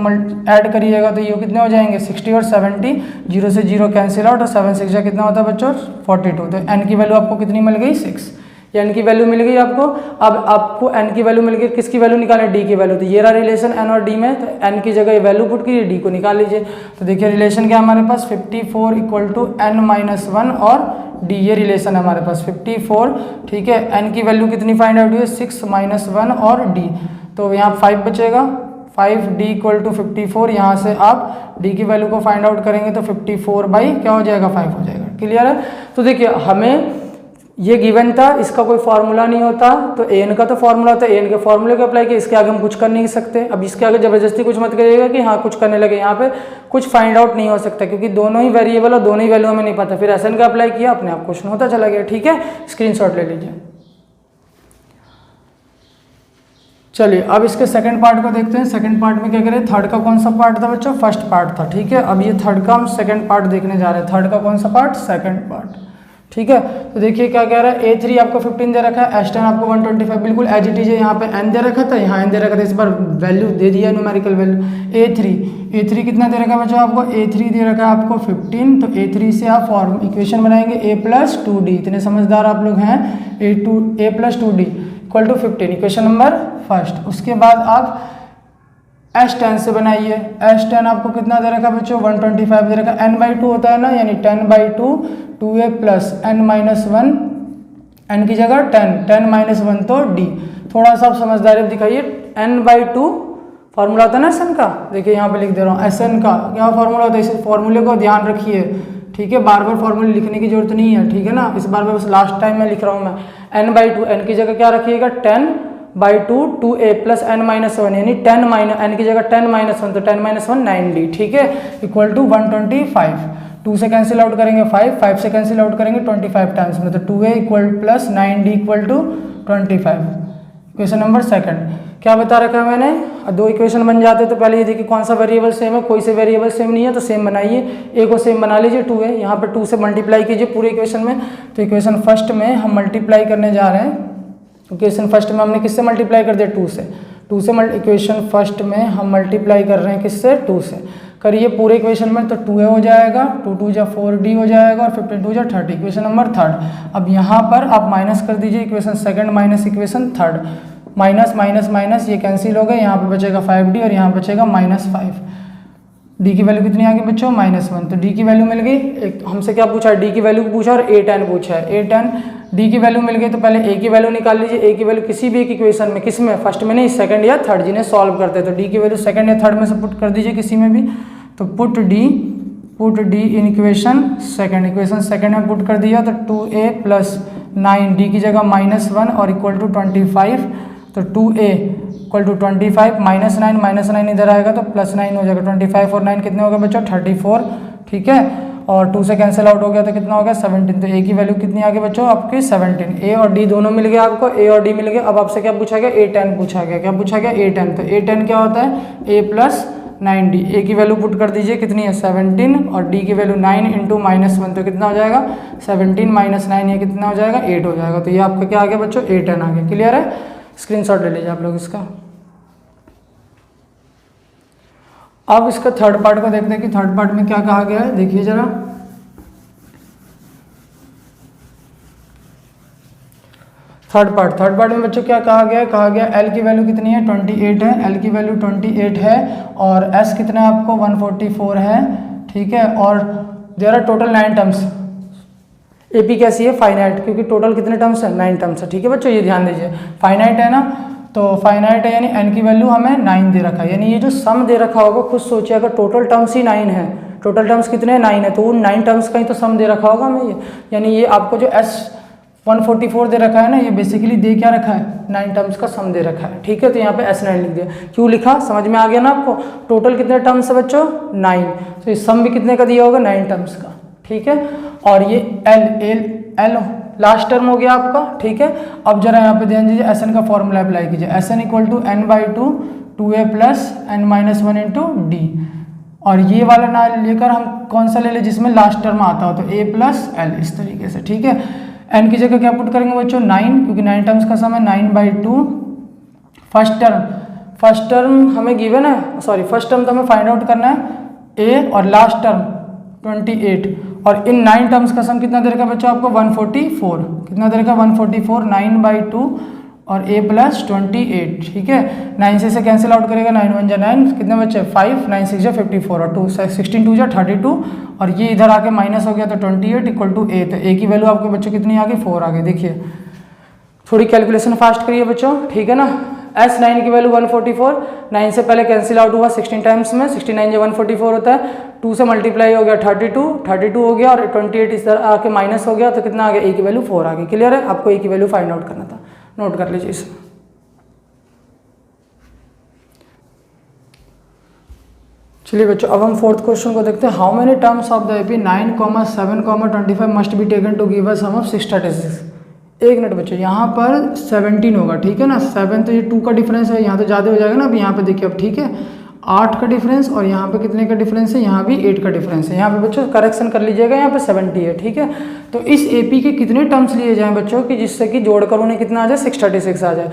S1: ऐड करिएगा तो ये कितने हो जाएंगे 60 और 70, 0 से 0 कैंसिल आउट, और 7 6 कितना होता है बच्चों 42, तो n की वैल्यू आपको कितनी मिल गई 6। एन की वैल्यू मिल गई आपको। अब आपको एन की वैल्यू मिल गई, किसकी वैल्यू निकालें, डी की वैल्यू। तो ये रहा रिलेशन एन और डी में, तो एन की जगह वैल्यू पुट कीजिए, डी को निकाल लीजिए। तो देखिए रिलेशन क्या है हमारे पास, 54 इक्वल टू n माइनस 1 और डी, ये रिलेशन है हमारे पास 54। ठीक है, एन की वैल्यू कितनी फाइंड आउट हुई है, 6 माइनस 1 और डी, तो यहाँ 5 बचेगा, 5 डी इक्वल टू 54। यहाँ से आप डी की वैल्यू को फाइंड आउट करेंगे तो 54 बाई क्या हो जाएगा, 5 हो जाएगा। क्लियर है। तो देखिए हमें ये गिवन था, इसका कोई फार्मूला नहीं होता, तो एन का तो फार्मूला होता है, एन के फार्मूले को अप्लाई किया, इसके आगे हम कुछ कर नहीं सकते। अब इसके आगे जबरदस्ती कुछ मत करिएगा कि हाँ कुछ करने लगे, यहाँ पे कुछ फाइंड आउट नहीं हो सकता, क्योंकि दोनों ही वेरिएबल और दोनों ही वैल्यू हमें नहीं पता। फिर एन का अप्लाई किया, अपने आप क्वेश्चन होता चला गया। ठीक है, स्क्रीनशॉट ले लीजिए। चलिए अब इसके सेकंड पार्ट को देखते हैं। सेकंड पार्ट में क्या करें, थर्ड का कौन सा पार्ट था बच्चों, फर्स्ट पार्ट था। ठीक है, अब ये थर्ड का हम सेकंड पार्ट देखने जा रहे हैं। थर्ड का कौन सा पार्ट, सेकंड पार्ट। ठीक है, तो देखिए क्या कह रहा है, A3 आपको 15 दे रखा है, S10 आपको 125, बिल्कुल एज इट इज है। यहाँ पे n दे रखा था, यहाँ n दे रखा था, इस बार वैल्यू दे दिया न्यूमेरिकल वैल्यू। A3 कितना दे रखा है बच्चों आपको, A3 दे रखा है आपको 15, तो A3 से आप फॉर्म इक्वेशन बनाएंगे a प्लस 2d, इतने समझदार आप लोग हैं। a plus 2d equal to 15, equation number first. उसके बाद आप S10 से बनाइए। S10 आपको कितना दे रखा है बच्चों, 125 दे रखा है, n/2 होता है ना, यानी 10/2 2a plus n minus 1, n की जगह 10 माइनस 1 तो d। थोड़ा सा आप समझदारी दिखाइए, n/2 फार्मूला होता है ना SN का, देखिए यहाँ पे लिख दे रहा हूँ, SN का क्या फार्मूला होता है, इस फार्मूले को ध्यान रखिए। ठीक है, बार बार फार्मूले लिखने की जरूरत नहीं है, ठीक है ना, इस बार में बस लास्ट टाइम मैं लिख रहा हूँ मैं। n/2, n की जगह क्या रखिएगा, 10/2 2a प्लस n माइनस 1, यानी 10 माइनस n की जगह 10 माइनस 1, तो 10 माइनस 1 9d। ठीक है, इक्वल टू 125, 2 से कैंसिल आउट करेंगे 5 से कैंसिल आउट करेंगे 25 टाइम्स में, तो 2a equal plus 9d equal to 25। Equation number second क्या बता रखा है मैंने, दो इक्वेशन बन जाते हैं, तो पहले ये देखिए कौन सा वेरिएबल सेम है, कोई से वेरिएबल सेम नहीं है तो सेम बनाइए। a को सेम बना लीजिए, 2 है, यहाँ पर 2 से मल्टीप्लाई कीजिए पूरे इक्वेशन में। तो इक्वेशन फर्स्ट में हम मल्टीप्लाई करने जा रहे हैं, इक्वेशन फर्स्ट में हमने किससे मल्टीप्लाई कर दिया, 2 से। इक्वेशन फर्स्ट में हम मल्टीप्लाई कर रहे हैं किससे, 2 से। करिए पूरे इक्वेशन में, तो 2a हो जाएगा, 2 2 जा 4d हो जाएगा, और 15 2 जा 30। Equation number third. अब यहाँ पर आप माइनस कर दीजिए, equation second minus equation third, minus minus minus ये कैंसिल हो गए, यहाँ पे बचेगा 5d और यहाँ बचेगा -5। d की वैल्यू कितनी आ गई बच्चों, -1, तो d की वैल्यू मिल गई। एक हमसे क्या पूछा है, d की वैल्यू पूछा और a10 पूछा है। a10 d की वैल्यू मिल गई, तो पहले a की वैल्यू निकाल लीजिए। a की वैल्यू किसी भी एक इक्वेशन में, किस में, फर्स्ट में नहीं, सेकंड या थर्ड, जिन्हें सॉल्व करते हैं, तो d की वैल्यू सेकंड या थर्ड में से पुट कर दीजिए किसी में भी। तो put d in equation second में पुट कर दिया, तो 2a प्लस 9, d की जगह -1 और इक्वल टू 25, तो 2a इक्वल टू 25 -9 इधर आएगा तो +9 हो जाएगा। 25 और 9 कितने हो गए बच्चों, 34। ठीक है, और 2 से कैंसिल आउट हो गया तो कितना हो गया, 17। तो a की वैल्यू कितनी आ गई बच्चों आपकी, 17। a और d दोनों मिल गया आपको, a और d मिल गया। अब आपसे क्या पूछा गया, a10 पूछा गया। क्या पूछा गया, a10। तो a10 क्या होता है, a प्लस 9d। a की वैल्यू पुट कर दीजिए, कितनी है 17, और d की वैल्यू 9 इंटू -1, तो कितना हो जाएगा 17 माइनस 9, ये कितना हो जाएगा 8 हो जाएगा। तो ये आपका क्या आ गया बच्चों, a10 आ गया। क्लियर है, स्क्रीनशॉट ले लीजिए आप लोग इसका। अब इसका थर्ड पार्ट को देखते हैं कि थर्ड पार्ट में क्या कहा गया है, देखिए जरा। थर्ड पार्ट में बच्चों क्या कहा गया है, कहा गया L की वैल्यू कितनी है, 28 है। L की वैल्यू 28 है, और S कितना है आपको 144 है। ठीक है, और there are total 9 terms. AP कैसी है, फाइनाइट, क्योंकि टोटल कितने टर्म्स है, 9 टर्म्स है। ठीक है बच्चों, ये ध्यान दीजिए, फाइनाइट है ना, तो फाइनाइट है यानी n की वैल्यू हमें 9 दे रखा है, यानी ये जो सम दे रखा होगा, खुद सोचिए अगर टोटल टर्म्स ही 9 है, टोटल टर्म्स कितने हैं 9 है, तो उन 9 टर्म्स का ही तो सम दे रखा होगा हमें ये। यानी ये आपको जो S 144 दे रखा है ना, ये बेसिकली दे क्या रखा है, 9 टर्म्स का सम दे रखा है। ठीक है, तो यहाँ पे S9 लिख दिया। क्यों लिखा, समझ में आ गया ना आपको, टोटल कितने टर्म्स है बच्चों 9, तो ये सम भी कितने का दिया होगा 9 टर्म्स का। ठीक है, और ये L लास्ट टर्म हो गया आपका। ठीक है, अब जरा यहाँ पे ध्यान दीजिए, SN का फॉर्मूला अप्लाई कीजिए। SN equal to n/2 2a plus n-1 into d, और ये वाला ना लेकर हम कौन सा ले लें जिसमें लास्ट टर्म आता हो, तो a प्लस l, इस तरीके से। ठीक है, n की जगह क्या पुट करेंगे बच्चों 9, क्योंकि 9 टर्म्स का सम है, 9/2। फर्स्ट टर्म हमें गिवन है, सॉरी फर्स्ट टर्म तो हमें फाइंड आउट करना है a, और लास्ट टर्म 28 और इन 9 टर्म्स का सम कितना दे रखा बच्चों आपको 144, कितना दे रखा 144, 9/2 और a + 28, ठीक है। 9 से कैंसिल आउट करेगा, 9 1 जा 9, कितने बच्चे 5, 9 6 जा 54 और 2 16 2 जा 32 और ये इधर आके माइनस हो गया तो 28 = a। तो a की वैल्यू आपके बच्चों कितनी आ गई 4 आ गई। देखिए थोड़ी कैलकुलेशन फास्ट करिए बच्चों, ठीक है ना। S9 की वैल्यू 144, 9 से पहले कैंसिल आउट हुआ 16 टाइम्स में, 69 जो 144 होता है, 2 से मल्टीप्लाई हो गया 32 हो गया और 28 इस तरह आके माइनस हो गया तो कितना आ गया, a की वैल्यू 4 आ गई। क्लियर है, आपको a की वैल्यू फाइंड आउट करना था, नोट कर लीजिए इसे। चलिए बच्चों अब हम फोर्थ क्वेश्चन को देखते हैं। How many terms of the AP 9, 7, 25 must be taken to give a sum of 636। एक मिनट बच्चों, यहाँ पर 17 होगा, ठीक है ना। 7 तो ये 2 का डिफरेंस है, यहाँ तो ज़्यादा हो जाएगा ना। अब यहाँ पे देखिए अब, ठीक है, 8 का डिफरेंस और यहाँ पे कितने का डिफरेंस है, यहाँ भी 8 का डिफरेंस है। यहाँ पे बच्चों करेक्शन कर लीजिएगा, यहाँ पे 70 है, ठीक है। तो इस एपी के कितने टर्म्स लिए जाएं बच्चों कि जिससे कि जोड़कर उन्हें कितना आ जाए 636 आ जाए।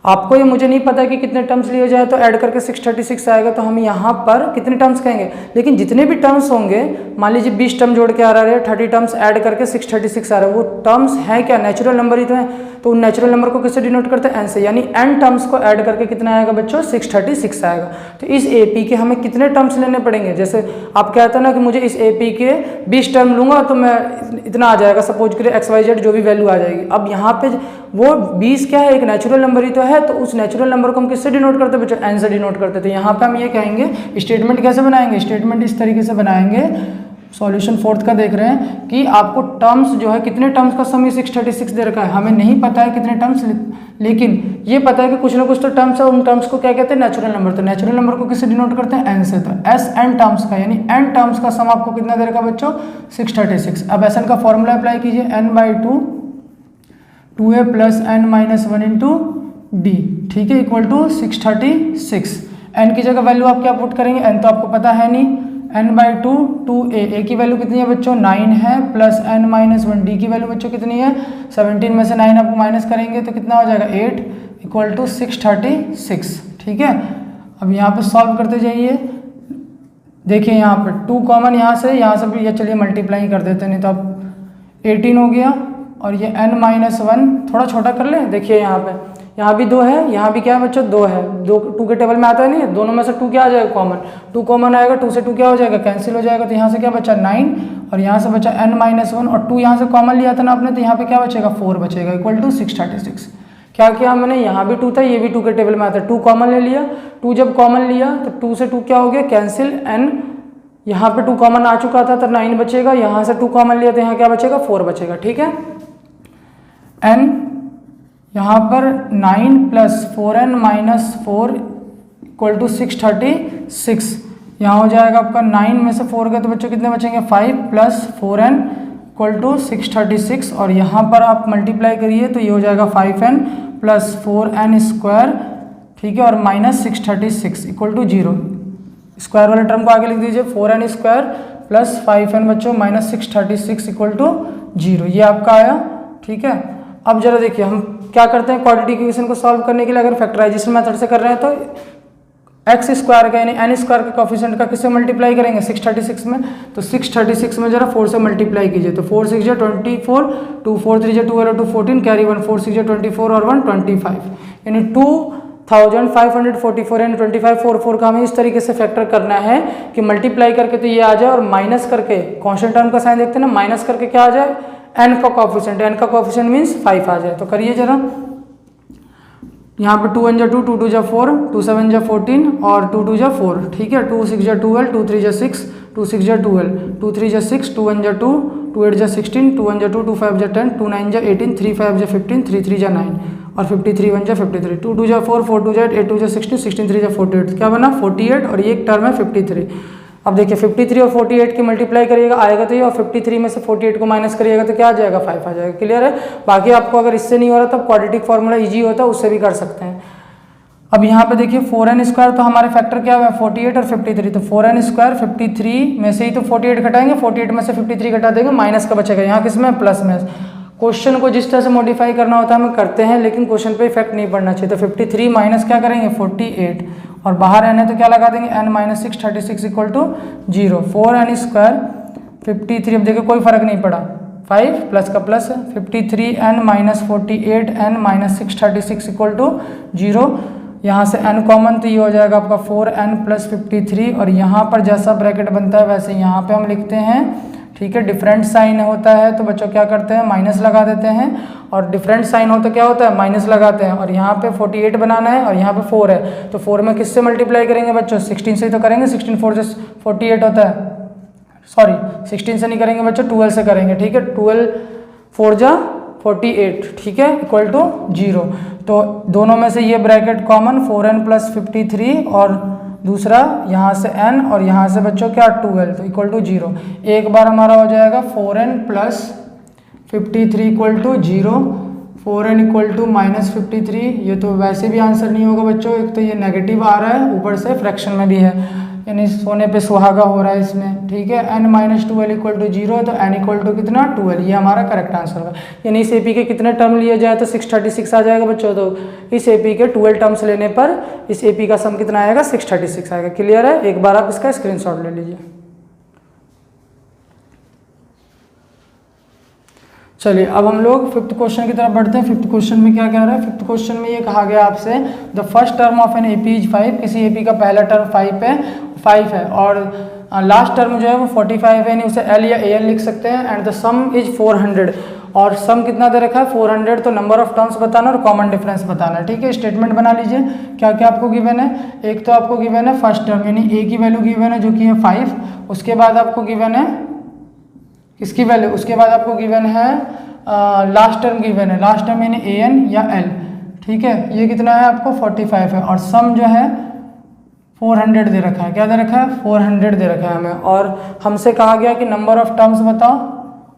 S1: आपको ये मुझे नहीं पता कि कितने टर्म्स लिए जाए, तो ऐड करके 636 आएगा। तो हम यहाँ पर कितने टर्म्स कहेंगे, लेकिन जितने भी टर्म्स होंगे, मान लीजिए 20 टर्म जोड़ के आ रहा है, 30 टर्म्स ऐड करके 636 आ रहा है, वो टर्म्स हैं क्या, नेचुरल नंबर ही तो है। तो उन नेचुरल नंबर को किससे डिनोट करते हैं, एन से, यानी एन टर्म्स को ऐड करके कितना आएगा बच्चों 636 आएगा। तो इस एपी के हमें कितने टर्म्स लेने पड़ेंगे, जैसे आप कहते हैं ना कि मुझे इस एपी के 20 टर्म लूंगा तो मैं इतना आ जाएगा, सपोज करिए XYZ जो भी वैल्यू आ जाएगी। अब यहाँ पे वो 20 क्या है, एक नेचुरल नंबर ही तो है, तो उस नेचुरल नंबर को हम किससे डिनोट करते हैं बच्चों, एन से डिनोट करते थे। यहाँ पे हम ये कहेंगे, स्टेटमेंट कैसे बनाएंगे, स्टेटमेंट इस तरीके से बनाएंगे। सॉल्यूशन फोर्थ का देख रहे हैं कि आपको टर्म्स जो है, कितने टर्म्स का सम 636 दे रखा है, हमें नहीं पता है कितने टर्म्स, लेकिन ये पता है कि कुछ ना कुछ तो टर्म्स है, उन टर्म्स को क्या कहते हैं, नेचुरल नंबर। तो नेचुरल नंबर को किससे डिनोट करते हैं, एन से। तो SN टर्म्स का, यानी n टर्म्स का सम आपको कितना दे रखा बच्चों 636। अब SN का फॉर्मूला अप्लाई कीजिए, n/2 2a + n - 1 × d, ठीक है, = 636। n की जगह वैल्यू आप क्या पुट करेंगे, n तो आपको पता है नहीं, n/2 2a, a की वैल्यू कितनी है बच्चों 9 है, प्लस n - 1, d की वैल्यू बच्चों कितनी है 17 में से 9 आपको माइनस करेंगे तो कितना हो जाएगा 8 = 636, ठीक है। अब यहाँ पे सॉल्व करते जाइए, देखिए यहाँ पे 2 कॉमन यहाँ से भी ये, चलिए मल्टीप्लाई कर देते हैं, नहीं तो अब 18 हो गया और ये n - 1 थोड़ा छोटा कर ले। देखिए यहाँ भी 2 है, यहाँ भी क्या है बच्चों 2 है, 2 के टेबल में आता है नहीं, दोनों में से 2 क्या आ जाएगा कॉमन, 2 कॉमन आएगा, 2 से 2 क्या हो जाएगा कैंसिल हो जाएगा। तो यहाँ से क्या बचा 9 और यहाँ से बचा n - 1 और 2 यहाँ से कॉमन लिया था ना आपने, तो यहाँ पे क्या बचेगा 4 बचेगा, = 636। क्या किया मैंने, यहाँ भी 2 था, ये भी 2 के टेबल में आता है, 2 कॉमन ले लिया, 2 जब कॉमन लिया तो 2 से 2 क्या हो गया कैंसिल, n यहाँ पे 2 कॉमन आ चुका था तो 9 बचेगा, यहाँ से 2 कॉमन लिया तो यहाँ क्या बचेगा 4 बचेगा, ठीक है। n यहाँ पर 9 + 4n - 4 = 636। यहाँ हो जाएगा आपका 9 में से 4 गए तो बच्चों कितने बचेंगे 5 + 4n = 636 और यहाँ पर आप मल्टीप्लाई करिए तो ये हो जाएगा 5n + 4n², ठीक है, और -636 = 0। स्क्वायर वाले टर्म को आगे लिख दीजिए, 4n² + 5n बच्चों -636 = 0, ये आपका आया, ठीक है। अब जरा देखिए हम क्या करते हैं, क्वाड्रेटिक इक्वेशन को सॉल्व करने के लिए अगर फैक्टराइजेशन मेथड से कर रहे हैं तो x² का यानी n² के कोफिशिएंट का किससे मल्टीप्लाई करेंगे 636 में, तो 636 में जरा 4 से मल्टीप्लाई कीजिए, तो 4 6 24, 2 4 3 12 और 2 14, कैरी 1 4 6 24 और 1 25, यानी 2544 यानी 2544 का हमें इस तरीके से फैक्टर करना है कि मल्टीप्लाई करके तो ये आ जाए और माइनस करके कांस्टेंट टर्म का साइन देखते हैं ना, माइनस करके क्या आ जाए n का कोफिशिएंट मीन्स 5 आ जाए। तो करिए जरा, यहाँ पे 2 1 जा 2, 2 2 जा 4, 2 7 जा 14 और 2 2 जा 4, ठीक है, 2 6 जा 12, 2 3 जा 6, 2 6 जा 12, 2 3 जा 6, 2 1 जा 2, 2 8 जा 16, 2 1 जा 2, 2 5 जा 10, 2 9 जा 18, 3 5 जा 15, 3 3 जा 9 और 53 1 जा 53, 2 2 जा 4, 4 2 जा 8, 8 2 जा 16, 16 3 जा 48, क्या बना 48 और ये एक टर्म है 53। अब देखिए 53 और 48 की मल्टीप्लाई करिएगा आएगा तो ये, और 53 में से 48 को माइनस करिएगा तो क्या आ जाएगा 5 आ जाएगा, क्लियर है। बाकी आपको अगर इससे नहीं हो रहा तो क्वाड्रेटिक फार्मूला इजी होता है, उससे भी कर सकते हैं। अब यहाँ पे देखिए 4n² तो हमारे फैक्टर क्या हुआ है 48 और 53, तो 4n² 53 में से ही तो 48 घटाएंगे, 48 में से 53 घटा देंगे, माइनस का बचेगा, यहाँ किस में प्लस में। क्वेश्चन को जिस तरह से मॉडिफाई करना होता है हम करते हैं, लेकिन क्वेश्चन पे इफेक्ट नहीं पड़ना चाहिए। तो 53 माइनस क्या करेंगे 48 और बाहर n है तो क्या लगा देंगे n - 636 = 0। 4n² 53, अब देखिए कोई फ़र्क नहीं पड़ा, 5 प्लस का प्लस है, 53n minus 48n minus 636 equal to 0। यहाँ से n कॉमन तो ये हो जाएगा आपका 4n प्लस 53, और यहाँ पर जैसा ब्रैकेट बनता है वैसे यहाँ पे हम लिखते हैं, ठीक है। डिफरेंट साइन होता है तो बच्चों क्या करते हैं, माइनस लगा देते हैं, और डिफरेंट साइन हो तो क्या होता है, माइनस लगाते हैं। और यहाँ पे 48 बनाना है और यहाँ पे 4 है, तो 4 में किससे मल्टीप्लाई करेंगे बच्चों, 16 से ही तो करेंगे, 16 4 से 48 होता है, सॉरी 16 से नहीं करेंगे बच्चों, 12 से करेंगे, ठीक है। 12 4 जा 48, ठीक है, इक्वल टू 0। तो दोनों में से ये ब्रैकेट कॉमन, 4n प्लस 53 और दूसरा यहाँ से n और यहाँ से बच्चों क्या 12, तो इक्वल टू 0। एक बार हमारा हो जाएगा 4n plus 53 equal to 0, 4n equal to minus 53। ये तो वैसे भी आंसर नहीं होगा बच्चों, एक तो ये नेगेटिव आ रहा है, ऊपर से फ्रैक्शन में भी है, यानी सोने पे सुहागा हो रहा है इसमें, ठीक है। n माइनस 12 इक्वल टू 0, तो n इक्वल टू कितना 12, ये हमारा करेक्ट आंसर होगा। यानी इस एपी के कितने टर्म लिए जाए तो 636 आ जाएगा बच्चों। तो इस एपी के 12 टर्म्स लेने पर इस एपी का सम कितना आएगा, 636 आएगा। क्लियर है, एक बार आप इसका स्क्रीनशॉट ले लीजिए। चलिए अब हम लोग फिफ्थ क्वेश्चन की तरफ बढ़ते हैं। फिफ्थ क्वेश्चन में क्या कह रहा है, फिफ्थ क्वेश्चन में ये कहा गया आपसे, the first term of an AP is 5, किसी एपी का पहला टर्म 5 है और लास्ट टर्म जो है वो 45 है, यानी उसे एल या ए एल लिख सकते हैं। एंड द सम इज 400, और सम कितना दे रखा है 400, तो नंबर ऑफ टर्म्स बताना और कॉमन डिफरेंस बताना है, ठीक है। स्टेटमेंट बना लीजिए, क्या क्या आपको गिवन है। एक तो आपको गिवन है फर्स्ट टर्म, यानी ए की वैल्यू गिवन है जो कि है 5, उसके बाद आपको गिवन है इसकी वैल्यू, उसके बाद आपको गिवन है लास्ट टर्म गिवन है, लास्ट टर्म यानी ए एन या एल, ठीक है। ये कितना है आपको 45 है, और सम जो है 400 दे रखा है। क्या दे रखा है, 400 दे रखा है हमें, और हमसे कहा गया कि नंबर ऑफ टर्म्स बताओ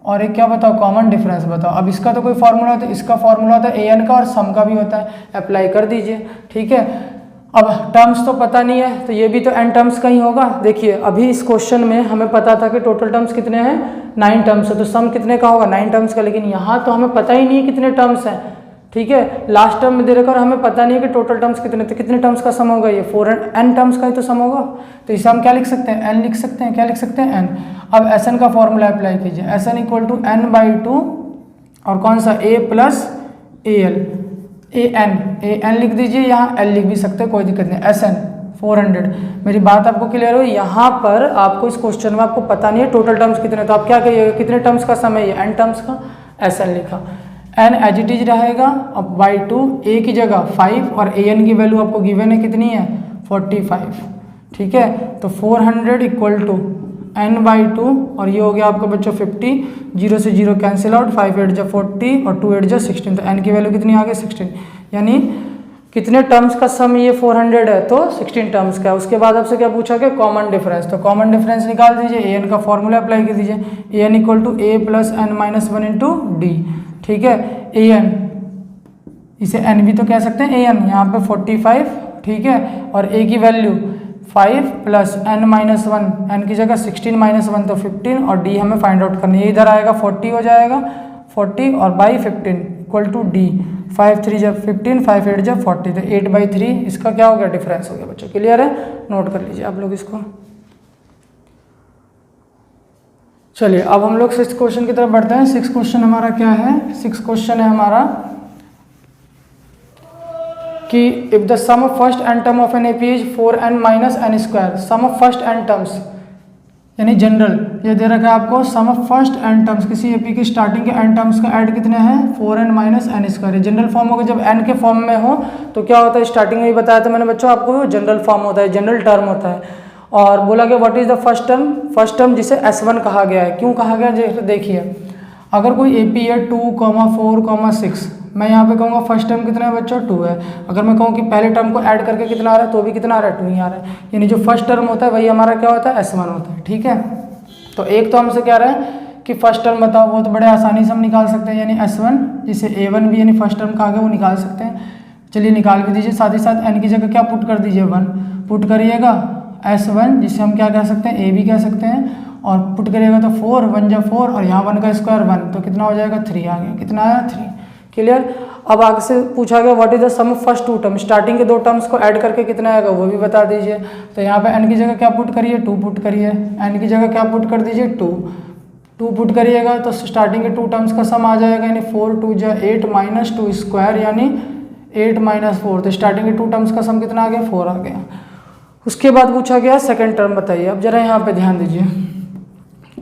S1: और एक क्या बताओ, कॉमन डिफरेंस बताओ। अब इसका तो कोई फार्मूला होता है, इसका फार्मूला होता है ए एन का, और सम का भी होता है, अप्लाई कर दीजिए, ठीक है। अब टर्म्स तो पता नहीं है, तो ये भी तो एन टर्म्स का ही होगा। देखिए अभी इस क्वेश्चन में हमें पता था कि टोटल टर्म्स कितने हैं, 9 टर्म्स है, तो सम कितने का होगा, 9 टर्म्स का। लेकिन यहाँ तो हमें पता ही नहीं है कितने टर्म्स हैं, ठीक है। लास्ट टर्म में दे रखा और हमें पता नहीं है कि टोटल टर्म्स कितने, तो कितने टर्म्स का सम होगा, ये 4n टर्म्स का ही तो सम होगा। तो इसे हम क्या लिख सकते हैं, n लिख सकते हैं। क्या लिख सकते हैं, n। अब Sn का फॉर्मूला अप्लाई कीजिए, Sn इक्वल टू n/2 और कौन सा a plus A L, an लिख दीजिए, यहाँ l लिख भी सकते हैं, कोई दिक्कत नहीं। Sn 400, मेरी बात आपको क्लियर हो। यहाँ पर आपको इस क्वेश्चन में आपको पता नहीं है टोटल टर्म्स कितने, तो आप क्या करिएगा, कितने टर्म्स का सम है ये, n टर्म्स का, Sn लिखा, n एज इट इज रहेगा। अब by2 a की जगह 5 और an की वैल्यू आपको गिवन है कितनी है 45, ठीक है। तो 400 इक्वल टू n/2 और ये हो गया आपका बच्चों 50, 0 से 0 कैंसिल आउट, 5 8 जा 40 और 2 8 जा 16, तो n की वैल्यू कितनी आ गई 16, यानी कितने टर्म्स का सम ये 400 है, तो 16 टर्म्स का है। उसके बाद आपसे क्या पूछा गया, कॉमन डिफरेंस, तो कॉमन डिफरेंस निकाल दीजिए, ए एन का फॉर्मूला अप्लाई कर दीजिए, a n equal to a plus n minus 1 into d, ठीक है। ए एन, इसे एन भी तो कह सकते हैं, ए एन यहाँ पे 45, ठीक है, और ए की value 5 plus n minus 1, n की जगह 16 माइनस 1 तो 15, और डी हमें फाइंड आउट करनी है। इधर आएगा 40 हो जाएगा, 40 और बाई 15 इक्वल टू डी, 5 3 जब 15, 5 8 जब 40, तो 8/3 इसका क्या हो गया, डिफरेंस हो गया बच्चों। क्लियर है, नोट कर लीजिए आप लोग इसको। चलिए अब हम लोग 6th क्वेश्चन की तरफ बढ़ते हैं। 6th क्वेश्चन हमारा क्या है, 6th क्वेश्चन है हमारा कि if the sum of first n term of an AP is 4n minus n square, sum of first n terms यानी जनरल, ये दे रखा है आपको, sum of first n terms, किसी एपी की स्टार्टिंग के एन टर्म्स का ऐड कितने हैं 4n minus n square. General form होगा, जब n के फॉर्म में हो तो क्या होता है, स्टार्टिंग में ही बताया था मैंने बच्चों आपको, जनरल फॉर्म होता है, जनरल टर्म होता है। और बोला गया what is the first term, first term जिसे S1 कहा गया है। क्यों कहा गया, देखिए अगर कोई एपी है 2, 4, 6, मैं यहाँ पे कहूँगा फर्स्ट टर्म कितना है बच्चों 2 है। अगर मैं कहूँ कि पहले टर्म को ऐड करके कितना आ रहा है, तो भी कितना आ रहा है 2 ही आ रहा है, यानी जो फर्स्ट टर्म होता है वही हमारा क्या होता है S1 होता है, ठीक है। तो एक तो हमसे क्या रहा है कि फर्स्ट टर्म बताओ, वो तो बड़े आसानी से हम निकाल सकते हैं, यानी S1 जिसे A1 भी यानी फर्स्ट टर्म कहा गया वो निकाल सकते हैं। चलिए निकाल भी दीजिए, साथ ही साथ n की जगह क्या पुट कर दीजिए 1, पुट करिएगा S1 जिसे हम क्या कह सकते हैं A भी कह सकते हैं, और पुट करिएगा तो 4 1 जा 4 और यहाँ 1 का स्क्वायर 1, तो कितना हो जाएगा 3 आ गया, कितना आया 3। क्लियर। अब आगे से पूछा गया what is the sum of first 2 term, starting के 2 टर्म्स को ऐड करके कितना आएगा वो भी बता दीजिए। तो यहाँ पे n की जगह क्या पुट करिए 2 पुट करिए, n की जगह क्या पुट कर दीजिए 2, 2 पुट करिएगा तो स्टार्टिंग के 2 टर्म्स का सम आ जाएगा, यानी 4 2 जा 8 माइनस 2 स्क्वायर यानी 8 माइनस 4। तो स्टार्टिंग के 2 टर्म्स का सम कितना आ गया, 4 आ गया। उसके बाद पूछा गया सेकंड टर्म बताइए। अब जरा यहाँ पे ध्यान दीजिए,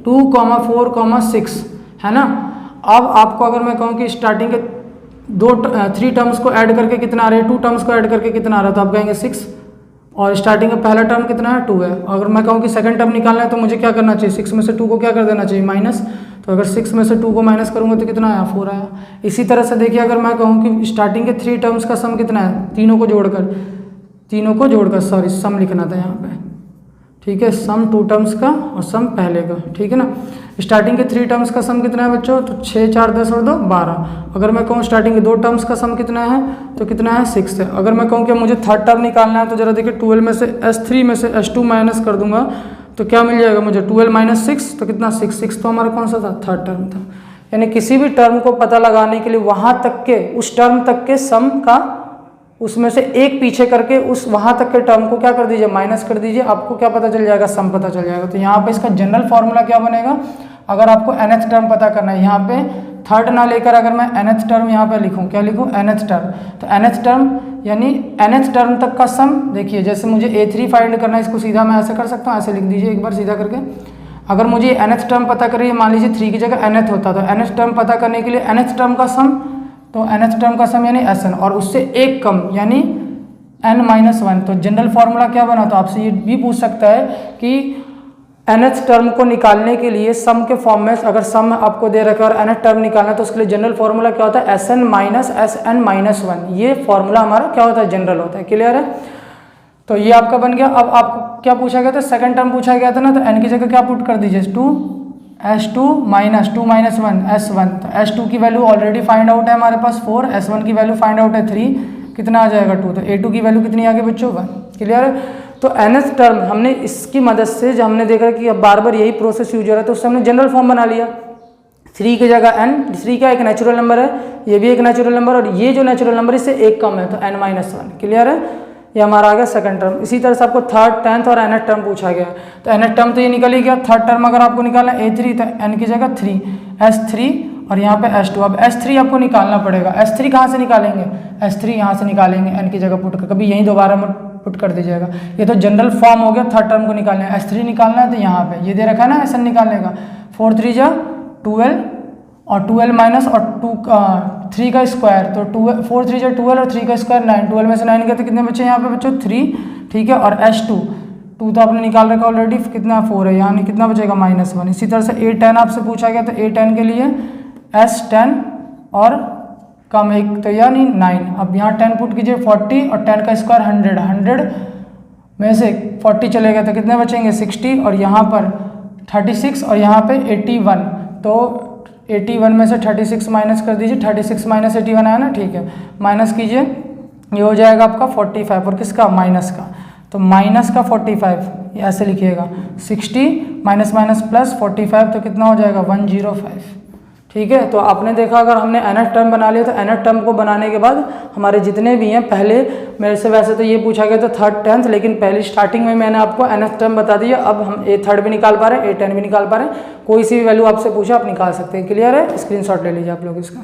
S1: 2, 4, 6 है ना। अब आपको अगर मैं कहूँ कि स्टार्टिंग के 3 टर्म्स को ऐड करके कितना आ रहा है, 2 टर्म्स को ऐड करके कितना आ रहा है, तो आप कहेंगे 6, और स्टार्टिंग का पहला टर्म कितना है, 2 है। अगर मैं कहूँ कि सेकंड टर्म निकालना है तो मुझे क्या करना चाहिए, 6 में से 2 को क्या कर देना चाहिए, माइनस। तो अगर 6 में से 2 को माइनस करूँगा तो कितना आया, 4 आया। इसी तरह से देखिए, अगर मैं कहूँ कि स्टार्टिंग के 3 टर्म्स का सम कितना है, तीनों को जोड़कर सॉरी सम लिखना था यहाँ पे, ठीक है, सम 2 टर्म्स का और सम पहले का, ठीक है ना। स्टार्टिंग के 3 टर्म्स का सम कितना है बच्चों, तो 6 4 10 और 2 12। अगर मैं कहूँ स्टार्टिंग के 2 टर्म्स का सम कितना है, तो कितना है, 6 है। अगर मैं कहूँ कि मुझे थर्ड टर्म निकालना है तो जरा देखिए, 12 में से S3 में से S2 माइनस कर दूंगा तो क्या मिल जाएगा मुझे, 12 माइनस 6 तो कितना, 6 तो हमारा कौन सा था, थर्ड टर्म था। यानी किसी भी टर्म को पता लगाने के लिए वहाँ तक के, उस टर्म तक के सम का, उसमें से एक पीछे करके उस वहाँ तक के टर्म को क्या कर दीजिए, माइनस कर दीजिए, आपको क्या पता चल जाएगा, सम पता चल जाएगा। तो यहाँ पे इसका जनरल फॉर्मूला क्या बनेगा, अगर आपको nth टर्म पता करना है, यहाँ पे थर्ड ना लेकर अगर मैं nth टर्म यहाँ पे लिखूँ, क्या लिखूँ, nth टर्म, तो nth टर्म यानी nth टर्म तक का सम। देखिए जैसे मुझे A3 फाइंड करना है, इसको सीधा मैं ऐसे कर सकता हूँ, ऐसे लिख दीजिए एक बार सीधा करके। अगर मुझे nth टर्म पता करिए, मान लीजिए 3 की जगह nth होता, तो nth टर्म पता करने के लिए nth टर्म का सम, तो nth टर्म का सम यानी Sn, और उससे एक कम यानी n-1। तो जनरल फॉर्मूला क्या बना, तो आपसे ये भी पूछ सकता है कि nth टर्म को निकालने के लिए सम के फॉर्म में, अगर सम आपको दे रखा है और nth टर्म निकालना है तो उसके लिए जनरल फॉर्मूला क्या होता है, Sn माइनस Sn-1। ये फॉर्मूला हमारा क्या होता है, जनरल होता है। क्लियर है, तो ये आपका बन गया। अब आपको क्या पूछा गया था, सेकंड टर्म पूछा गया था ना, तो n की जगह क्या पुट कर दीजिए, S2 माइनस 2 माइनस 1 S1। तो S2 की वैल्यू ऑलरेडी फाइंड आउट है हमारे पास 4, S1 की वैल्यू फाइंड आउट है 3, कितना आ जाएगा 2। तो A2 की वैल्यू कितनी आ गई बच्चों, 1। क्लियर है, तो nth टर्म हमने इसकी मदद से, जब हमने देखा कि अब बार बार यही प्रोसेस यूज हो रहा है, तो उससे हमने जनरल फॉर्म बना लिया। 3 की जगह n, 3 का एक नेचुरल नंबर है, ये भी एक नेचुरल नंबर, और ये जो नेचुरल नंबर इससे एक कम है, तो n-1। क्लियर है, ये हमारा आ गया सेकंड टर्म। इसी तरह से आपको थर्ड, 10th और nth टर्म पूछा गया, तो nth टर्म तो ये निकल ही गया। थर्ड टर्म अगर आपको निकालना है A3, तो n की जगह 3 S3 और यहाँ पे S2। अब S3 आपको निकालना पड़ेगा। S3 कहाँ से निकालेंगे, S3 यहाँ से निकालेंगे, n की जगह पुट कर, कभी यहीं दोबारा पुट कर दीजिएगा। ये तो जनरल फॉर्म हो गया, थर्ड टर्म को निकालना है, S3 निकालना है, तो यहाँ पे ये दे रखा है ना, Sn निकालने का, 4 3 जा 12 और 12 माइनस और 3 का स्क्वायर, तो 4 3 जा 12 और 3 का स्क्वायर 9, 12 में से 9 गया तो कितने बच्चे यहाँ पे बच्चों, 3, ठीक है। और S2 तो आपने निकाल रखा ऑलरेडी, कितना 4 है, यानी कितना बचेगा, -1। इसी तरह से A10 आपसे पूछा गया, तो A10 के लिए S10 और कम एक, तो यानी 9। अब यहाँ 10 पुट कीजिए, 40 और 10 का स्क्वायर 100, 100 में से 40 चलेगा तो कितने बचेंगे, 60, और यहाँ पर 36 और यहाँ पे 81। तो 81 में से 36 माइनस कर दीजिए, 36 माइनस 81 आया ना, ठीक है, माइनस कीजिए, ये हो जाएगा आपका 45, और किसका, माइनस का, तो माइनस का 45, ये ऐसे लिखिएगा, 60 माइनस माइनस प्लस 45, तो कितना हो जाएगा, 105। ठीक है, तो आपने देखा अगर हमने nth टर्म बना लिया, तो nth टर्म को बनाने के बाद हमारे जितने भी हैं, पहले मेरे से वैसे तो ये पूछा गया था थर्ड 10th, लेकिन पहले स्टार्टिंग में मैंने आपको nth टर्म बता दिया। अब हम A3 भी निकाल पा रहे हैं, A10 भी निकाल पा रहे हैं, कोई सी भी वैल्यू आपसे पूछा आप निकाल सकते हैं। क्लियर है, स्क्रीनशॉट ले लीजिए आप लोग इसका।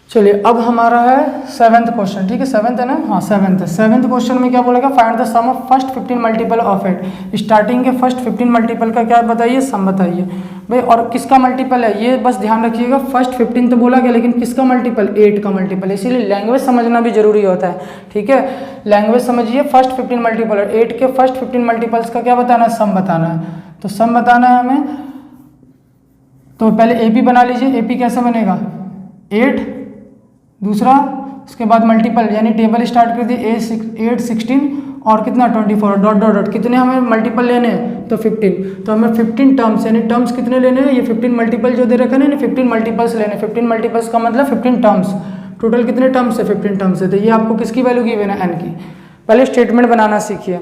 S1: चलिए अब हमारा है 7th क्वेश्चन, ठीक है, 7th है ना, हाँ 7th है। 7th क्वेश्चन में क्या बोलेगा, find the sum of first 15 multiple of 8। Starting के फर्स्ट 15 मल्टीपल का क्या बताइए, सम बताइए भाई, और किसका मल्टीपल है, ये बस ध्यान रखिएगा, फर्स्ट 15 तो बोला गया, लेकिन किसका मल्टीपल, 8 का मल्टीपल। इसीलिए लैंग्वेज समझना भी जरूरी होता है, ठीक है, लैंग्वेज समझिए। फर्स्ट 15 मल्टीपल, 8 के फर्स्ट 15 मल्टीपल्स का क्या बताना है, सम बताना है। तो सम बताना है हमें, तो पहले AP बना लीजिए। AP कैसे बनेगा, 8, दूसरा उसके बाद मल्टीपल, यानी टेबल स्टार्ट कर दिए, 8 16 और कितना 24, डॉट डॉट डॉट, कितने हमें मल्टीपल लेने हैं, तो 15। तो हमें 15 टर्म्स, यानी टर्म्स कितने लेने हैं, ये 15 मल्टीपल जो दे रखा है ना, 15 मल्टीपल्स लेने। 15 मल्टीपल्स का मतलब 15 टर्म्स, टोटल कितने टर्म्स है, 15 टर्म्स है। तो ये आपको किसकी वैल्यू गिवन है, n की। पहले स्टेटमेंट बनाना सीखिए।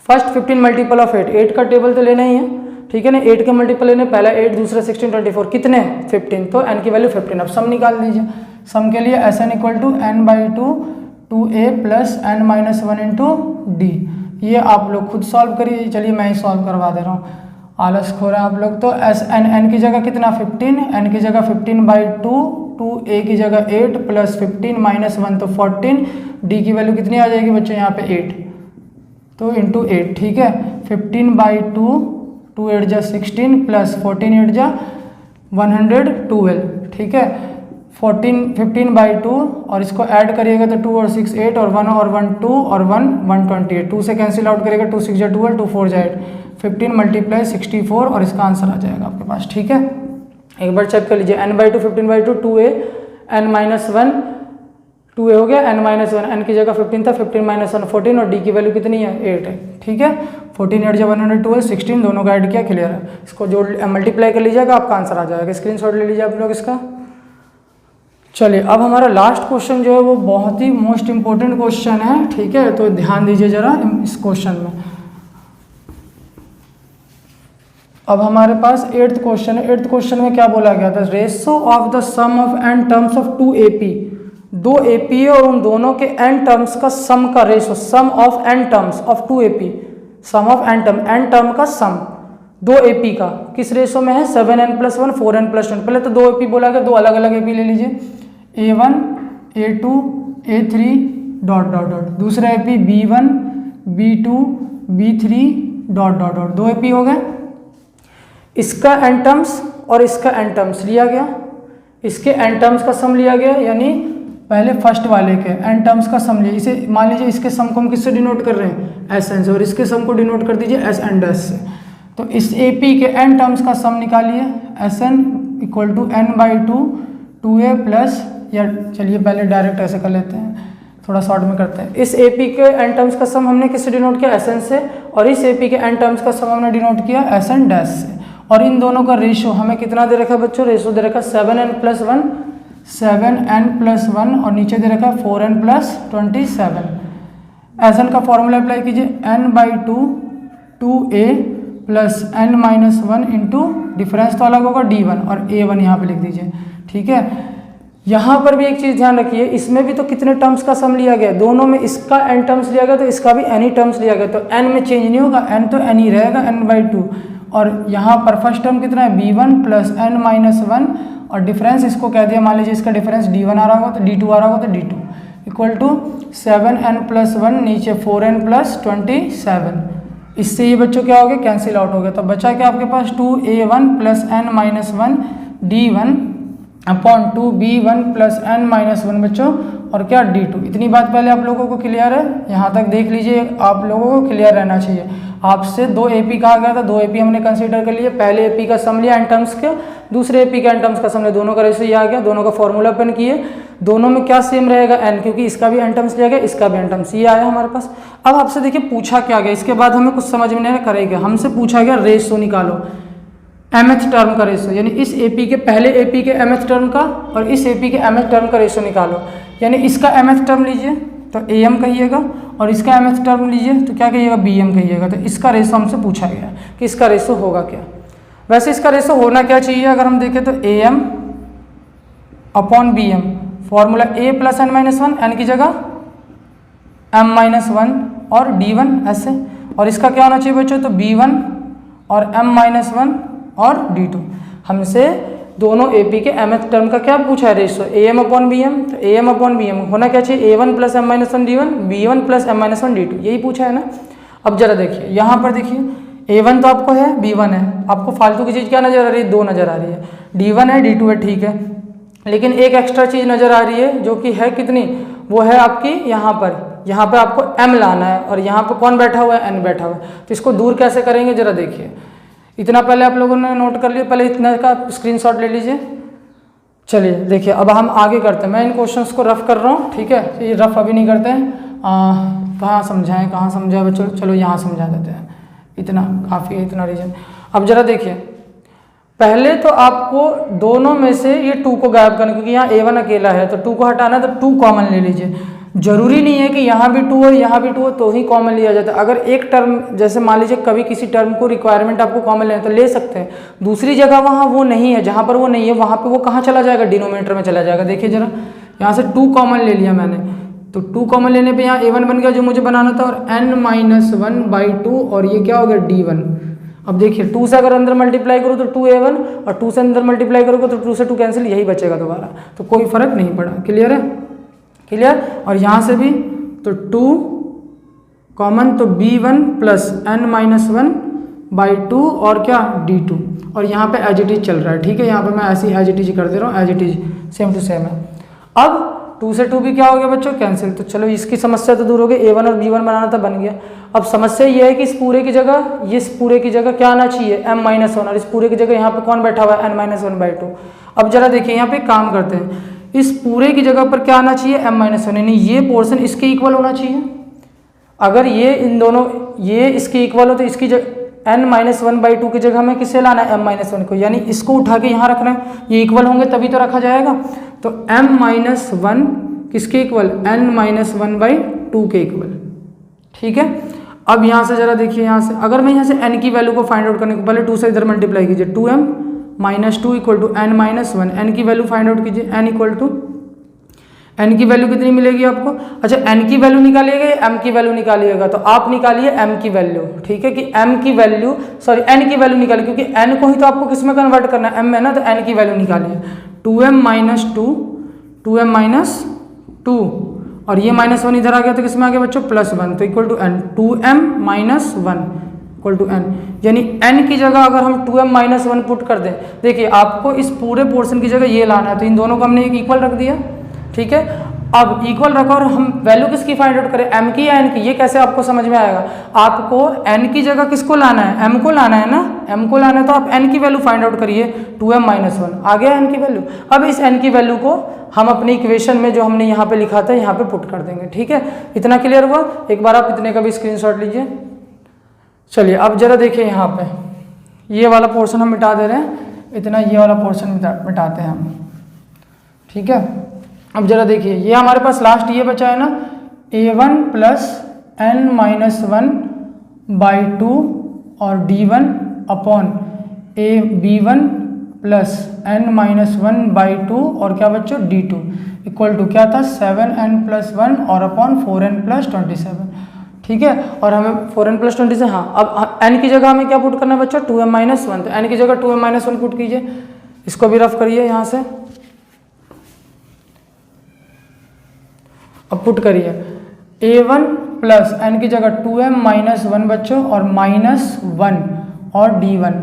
S1: फर्स्ट 15 मल्टीपल ऑफ 8 का टेबल तो लेना ही है, ठीक है ना, 8 के मल्टीपल लेने, पहला 8, दूसरा 16 24, कितने 15, तो n की वैल्यू 15। अब सम निकाल दीजिए। सम के लिए Sn equal to n/2 2a plus n-1 into d, ये आप लोग खुद सॉल्व करिए। चलिए मैं ही सॉल्व करवा दे रहा हूँ, आलस खो रहे हैं आप लोग। तो एस एन एन की जगह कितना 15, एन की जगह 15/2, 2a की जगह 8 प्लस 15 माइनस 1 तो 14, डी की वैल्यू कितनी आ जाएगी बच्चों यहाँ पे 8, तो इंटू 8, ठीक है। 15/2, 2 8 जा 16 प्लस 14 8 जा 112, ठीक है। 15/2 और इसको ऐड करिएगा तो 2 और 6 8 और 1 और 1 2 और 1 128, 2 से कैंसिल आउट करेगा, 2 6 जा 12, 2 4 जा 8, 15 मल्टीप्लाई 64 और इसका आंसर आ जाएगा आपके पास, ठीक है। एक बार चेक कर लीजिए, n/2 15/2 2a, n-1 2a हो गया, n-1 n की जगह 15 था, 15 माइनस 1 14 और d की वैल्यू कितनी है 8 है, ठीक है। 14 8 जब 112 16 दोनों का ऐड किया, क्लियर है। इसको जोड़ मल्टीप्लाई कर लीजिएगा, आपका आंसर आ जाएगा। स्क्रीनशॉट ले लीजिए आप लोग इसका। चलिए अब हमारा लास्ट क्वेश्चन जो है वो बहुत ही मोस्ट इंपॉर्टेंट क्वेश्चन है, ठीक है। तो ध्यान दीजिए जरा इस क्वेश्चन में। अब हमारे पास 8th क्वेश्चन है। 8th क्वेश्चन में क्या बोला गया था, ratio of the sum of n terms of 2 AP, 2 AP है और उन दोनों के n टर्म्स का सम का ratio, sum of n terms of 2 AP, sum of n term का सम 2 AP का किस रेशो में है, 7n + 1 4n + 1। पहले तो 2 AP बोला गया, 2 अलग अलग AP ले लीजिए, A1 A2 A3 ... दूसरा AP B1 B2 B3 ... 2 AP हो गए। इसका n टर्म्स और इसका n टर्म्स लिया गया, इसके n टर्म्स का सम लिया गया, यानी पहले फर्स्ट वाले के n टर्म्स का सम लिया। इसे मान लीजिए इसके सम को हम किससे डिनोट कर रहे हैं, Sn से, और इसके सम को डिनोट कर दीजिए Sn' से। तो इस AP के n टर्म्स का सम निकालिए, Sn = n/2 2a प्लस, या चलिए पहले डायरेक्ट ऐसे कर लेते हैं, थोड़ा शॉर्ट में करते हैं। इस AP के n टर्म्स का सम हमने किससे डिनोट किया, Sn से, और इस AP के n टर्म्स का सम हमने डिनोट किया Sn' से। और इन दोनों का रेशो हमें कितना दे रखा है बच्चों, रेशो दे रखा है 7n + 1 7n + 1 और नीचे दे रखा है 4n + 27। Sn का फॉर्मूला अप्लाई कीजिए, n/2 2a plus n-1 into difference तो अलग होगा d1 और a1 यहाँ पे लिख दीजिए, ठीक है। यहाँ पर भी एक चीज़ ध्यान रखिए, इसमें भी तो कितने टर्म्स का सम लिया गया, दोनों में इसका n टर्म्स लिया गया तो इसका भी n ही टर्म्स लिया गया, तो n में चेंज नहीं होगा, n तो n ही रहेगा, n/2। और यहाँ पर फर्स्ट टर्म कितना है b1 + n-1 और डिफरेंस इसको कह दिया, मान लीजिए इसका डिफरेंस d1 आ रहा होगा तो d2 आ रहा होगा तो d2 = 7n + 1 नीचे 4n + 27। इससे ये बच्चों क्या हो गया, कैंसिल आउट हो गया। तो बचा क्या आपके पास 2a1 + n-1 d1 upon 2b1 + n-1 बच्चों, और क्या d2। इतनी बात पहले आप लोगों को क्लियर है, यहाँ तक देख लीजिए, आप लोगों को क्लियर रहना चाहिए। आपसे 2 AP कहा गया था, 2 AP हमने कंसीडर कर लिए, पहले AP का सम लिया n टर्म्स के, दूसरे AP का n टर्म्स का सम लिया, दोनों का रेशो ये आ गया, दोनों का फॉर्मूला पेन किए, दोनों में क्या सेम रहेगा n, क्योंकि इसका भी n टर्म्स लिया गया, इसका भी n टर्म्स, ये आया हमारे पास। अब आपसे देखिए पूछा क्या गया, इसके बाद हमें कुछ समझ में नहीं करेगा, हमसे पूछा गया रेशो निकालो, mth टर्म का रेशो, यानी इस AP के पहले AP के mth टर्म का और इस AP के mth टर्म का रेशो निकालो। यानी इसका mth टर्म लीजिए तो am कहिएगा और इसका mth टर्म लीजिए तो क्या कहिएगा, bm कहिएगा। तो इसका रेशो हमसे पूछा गया कि इसका रेशो होगा क्या। वैसे इसका रेशो होना क्या चाहिए, अगर हम देखें तो am upon bm, formula a + n-1, n की जगह m-1 और d1 ऐसे, और इसका क्या होना चाहिए बच्चों, तो b1 और m-1 और d2। हमसे दोनों AP के mth टर्म का क्या पूछा है, रेशो am अपॉन bm, तो am अपॉन bm होना क्या चाहिए, a1 + m-1 d1 b1 + m-1 d2, यही पूछा है ना। अब जरा देखिए यहाँ पर देखिए, a1 तो आपको है, b1 है, आपको फालतू की चीज़ क्या नज़र आ रही है, 2 नज़र आ रही है, d1 है d2 है, ठीक है, लेकिन एक एक्स्ट्रा चीज़ नज़र आ रही है जो कि है कितनी, वो है आपकी यहाँ पर आपको m लाना है और यहाँ पर कौन बैठा हुआ है, n बैठा हुआ है। तो इसको दूर कैसे करेंगे जरा देखिए, इतना पहले आप लोगों ने नोट कर लिया, पहले इतना का स्क्रीनशॉट ले लीजिए। चलिए देखिए अब हम आगे करते हैं, मैं इन क्वेश्चंस को रफ कर रहा हूँ, ठीक है, ये रफ अभी नहीं करते हैं, कहाँ समझाएं बच्चों, चलो यहाँ समझा देते हैं, इतना काफ़ी है, इतना रीजन। अब जरा देखिए, पहले तो आपको दोनों में से ये 2 को गायब करना, क्योंकि यहाँ a1 अकेला है तो 2 को हटाना है, तो 2 कॉमन ले लीजिए। जरूरी नहीं है कि यहाँ भी 2 हो यहाँ भी 2 हो तो ही कॉमन लिया जाता है। अगर एक टर्म, जैसे मान लीजिए कभी किसी टर्म को रिक्वायरमेंट आपको कॉमन लेना तो ले सकते हैं, दूसरी जगह वहाँ वो नहीं है, जहाँ पर वो नहीं है वहाँ पे वो कहाँ चला जाएगा, डिनोमिनेटर में चला जाएगा। देखिए जरा यहाँ से 2 कॉमन ले लिया मैंने, तो 2 कॉमन लेने पे यहाँ a1 बन गया जो मुझे बनाना था, और n-1/2, और ये क्या हो गया d1। अब देखिए 2 से अगर अंदर मल्टीप्लाई करो तो 2a1, और 2 से अंदर मल्टीप्लाई करोगे तो 2 से 2 कैंसिल, यही बचेगा दोबारा, तो कोई फर्क नहीं पड़ा। क्लियर है? क्लियर। और यहाँ से भी तो 2 कॉमन, तो b1 प्लस n-1/2 और क्या d2, और यहाँ पे एज इट इज चल रहा है। ठीक है, यहाँ पे मैं ऐसे ही एज इट इज कर दे रहा हूँ, as it is same to same है। अब 2 से 2 भी क्या हो गया बच्चों, कैंसिल। तो चलो इसकी समस्या तो दूर हो गई, a1 और b1 बनाना था, बन गया। अब समस्या ये है कि इस पूरे की जगह क्या आना चाहिए, m-1, और इस पूरे की जगह यहाँ पे कौन बैठा हुआ है, n-1/2। अब जरा देखिए यहाँ पे काम करते हैं, इस पूरे की जगह पर क्या आना चाहिए, m-1, यानी ये पोर्शन इसके इक्वल होना चाहिए। अगर ये इन दोनों ये इसके इक्वल हो तो इसकी n-1/2 की जगह हमें किसे लाना है, m-1 को, यानी इसको उठा के यहाँ रखना है, ये इक्वल होंगे तभी तो रखा जाएगा। तो m-1 किसके इक्वल, n-1/2 के इक्वल। ठीक है, अब यहाँ से जरा देखिए, यहाँ से अगर मैं यहाँ से n की वैल्यू को फाइंड आउट करने को, पहले 2 से इधर मल्टीप्लाई कीजिए, 2m-2 equal to n-1, n की वैल्यू फाइंड आउट कीजिए, n इक्वल टू n की वैल्यू कितनी मिलेगी आपको। अच्छा, n की वैल्यू निकालिएगा, m की वैल्यू निकालिएगा, तो आप निकालिए m की वैल्यू। ठीक है, कि m की वैल्यू n की वैल्यू निकालिए, क्योंकि n को ही तो आपको किस में कन्वर्ट करना है, m है ना, तो n की वैल्यू निकालिए। 2m-2 और ये -1 इधर आ गया तो किसमें आ गया बच्चों, +1, तो equal to n, 2m-1 equal to n, यानी n की जगह अगर हम 2m-1 पुट कर दें, देखिए आपको इस पूरे पोर्शन की जगह ये लाना है, तो इन दोनों को हमने एक इक्वल रख दिया। ठीक है, अब इक्वल रखा और हम वैल्यू किसकी फाइंड आउट करें, m की या n की, ये कैसे आपको समझ में आएगा। आपको n की जगह किसको लाना है, m को लाना है ना, m को लाना है, तो आप n की वैल्यू फाइंड आउट करिए, 2m-1 आ गया n की वैल्यू। अब इस n की वैल्यू को हम अपनी इक्वेशन में जो हमने यहाँ पे लिखा था यहाँ पे पुट कर देंगे। ठीक है, इतना क्लियर हुआ। एक बार आप इतने का भी स्क्रीनशॉट लीजिए। चलिए अब जरा देखिए, यहाँ पे ये वाला पोर्शन हम मिटा दे रहे हैं, इतना ये वाला पोर्शन मिटाते हैं हम। ठीक है, अब जरा देखिए, ये हमारे पास लास्ट ये बचा है ना, a1 प्लस n-1/2 और d1 upon b1 plus n-1/2 और क्या बच्चों, d2 इक्वल टू क्या था, 7n+1 और अपॉन 4n+27। ठीक है, और हमें 4n+27, हाँ, अब n की जगह हमें क्या पुट करना है बच्चों, 2m-1, तो n की जगह 2m-1 पुट कीजिए, इसको भी रफ करिए यहाँ से। अब पुट करिए, a1 प्लस n की जगह 2m-1 बच्चों और -1 और d1।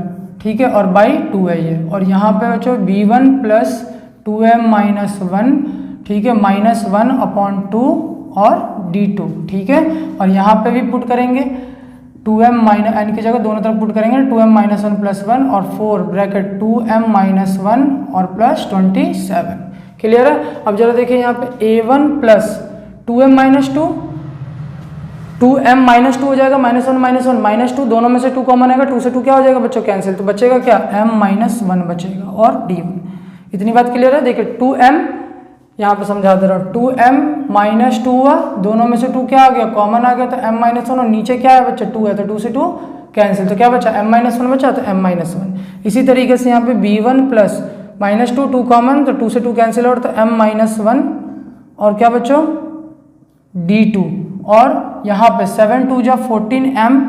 S1: ठीक है, और बाई 2 है ये, और यहाँ पे बच्चों b1 प्लस 2m-1, ठीक है, -1 अपॉन 2 और d2। ठीक है, और यहाँ पे भी पुट करेंगे 2m-n की जगह दोनों तरफ पुट करेंगे, 2m-1 प्लस 1 और 4 ब्रैकेट 2m-1 और प्लस 27। क्लियर है। अब जरा देखिए यहाँ पे a1 प्लस 2m-2, 2m-2 हो जाएगा, -1 -2, दोनों में से 2 कॉमन आएगा, 2 से 2 क्या हो जाएगा बच्चों, कैंसिल, तो बचेगा क्या, m-1 बचेगा और d1। इतनी बात क्लियर है। देखिए 2m यहाँ पे समझा दे रहा हूँ, 2m-2 हुआ, दोनों में से 2 क्या आ गया, कॉमन आ गया, तो m-1, और नीचे क्या है बच्चा, 2 है, तो 2 से 2 कैंसिल, तो क्या बचा, m-1 बचा, तो m-1। इसी तरीके से यहाँ पे b1 प्लस -2, 2 कॉमन, तो 2 से 2 कैंसिल और, तो m-1 और क्या बच्चों, d2, और यहाँ पे 7 2 जा 14m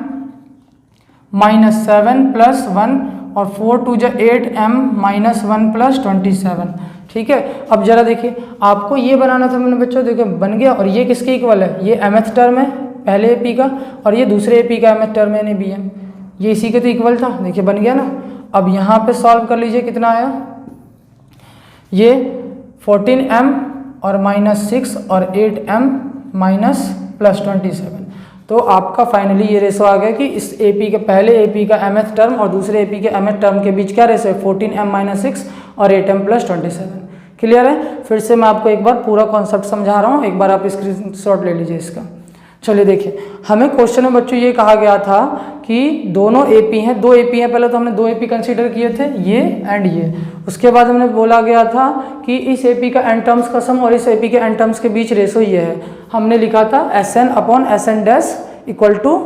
S1: -7 प्लस 1 और 4 2 जा 8m -1 प्लस 27। ठीक है, अब जरा देखिए, आपको ये बनाना था मैंने बच्चों, देखिए बन गया, और ये किसके इक्वल है, ये mth टर्म है पहले एपी का, और ये दूसरे एपी का mth टर्म है bm, ये इसी के तो इक्वल था, देखिए बन गया ना। अब यहाँ पे सॉल्व कर लीजिए, कितना आया, ये 14m और -6 और 8m प्लस 27, तो आपका फाइनली ये रेशो आ गया कि इस एपी के पहले एपी का mth टर्म और दूसरे एपी के mth टर्म के बीच क्या रेशो है, 14m - 6 और 8m प्लस 27। क्लियर है। फिर से मैं आपको एक बार पूरा कॉन्सेप्ट समझा रहा हूँ, एक बार आप स्क्रीनशॉट ले लीजिए इसका। चलिए देखिए, हमें क्वेश्चन में बच्चों ये कहा गया था कि दोनों एपी हैं, 2 एपी हैं, पहले तो हमने 2 एपी कंसीडर किए थे, ये एंड ये। उसके बाद हमने बोला गया था कि इस एपी का एन टर्म्स का सम और इस एपी के एन टर्म्स के बीच रेशो ये है, हमने लिखा था Sn upon Sn dash equal to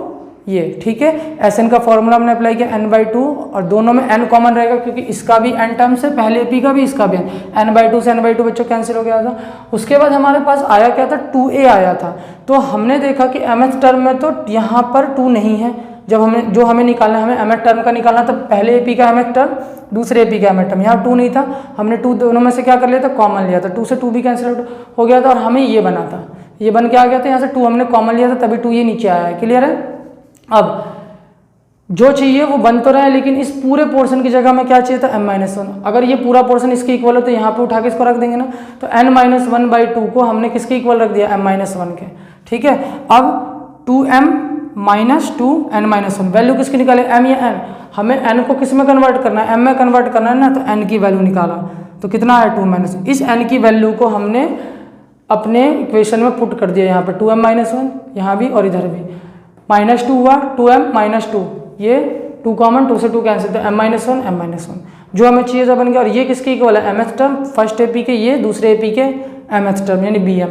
S1: ये, ठीक है। Sn का फॉर्मूला हमने अप्लाई किया n/2 और दोनों में n कॉमन रहेगा क्योंकि इसका भी n टर्म्स है, पहले एपी का भी इसका भी n/2 से n/2 बच्चों कैंसिल हो गया था। उसके बाद हमारे पास आया क्या था, 2a आया था। तो हमने देखा कि mth टर्म में तो यहाँ पर 2 नहीं है। जब हमें निकालना है, हमें mth टर्म का निकालना था, पहले एपी का mth टर्म, दूसरे एपी का mth टर्म, यहाँ 2 नहीं था, हमने 2 दोनों में से क्या कर लिया था, कॉमन लिया था। 2 से 2 भी कैंसिल हो गया था और हमें ये बना था, ये बन के आ गया था, यहाँ से 2 हमने कॉमन लिया था तभी 2 ये नीचे आया है। क्लियर है। अब जो चाहिए वो बन तो रहा है, लेकिन इस पूरे पोर्शन की जगह में क्या चाहिए था, m-1। अगर ये पूरा पोर्शन इसके इक्वल हो तो यहाँ पे उठा के इसको रख देंगे ना, तो n-1/2 को हमने किसके इक्वल रख दिया, m-1 के, ठीक है। अब 2m-2 n-1 वैल्यू किसकी निकाले, m या n, हमें n को किस में कन्वर्ट करना है, m में कन्वर्ट करना है ना, तो n की वैल्यू निकाला तो कितना है 2 इस n की वैल्यू को हमने अपने इक्वेशन में पुट कर दिया, यहाँ पर 2m-1 यहाँ भी और इधर भी, -2 हुआ, 2m-2 ये 2 कॉमन, 2 से 2 कैंसिल, तो m-1 m-1 जो हमें चाहिए था बन गया। और ये किसके इक्वल है, mth टर्म, फर्स्ट एपी के ये, दूसरे एपी के mth टर्म यानी bm,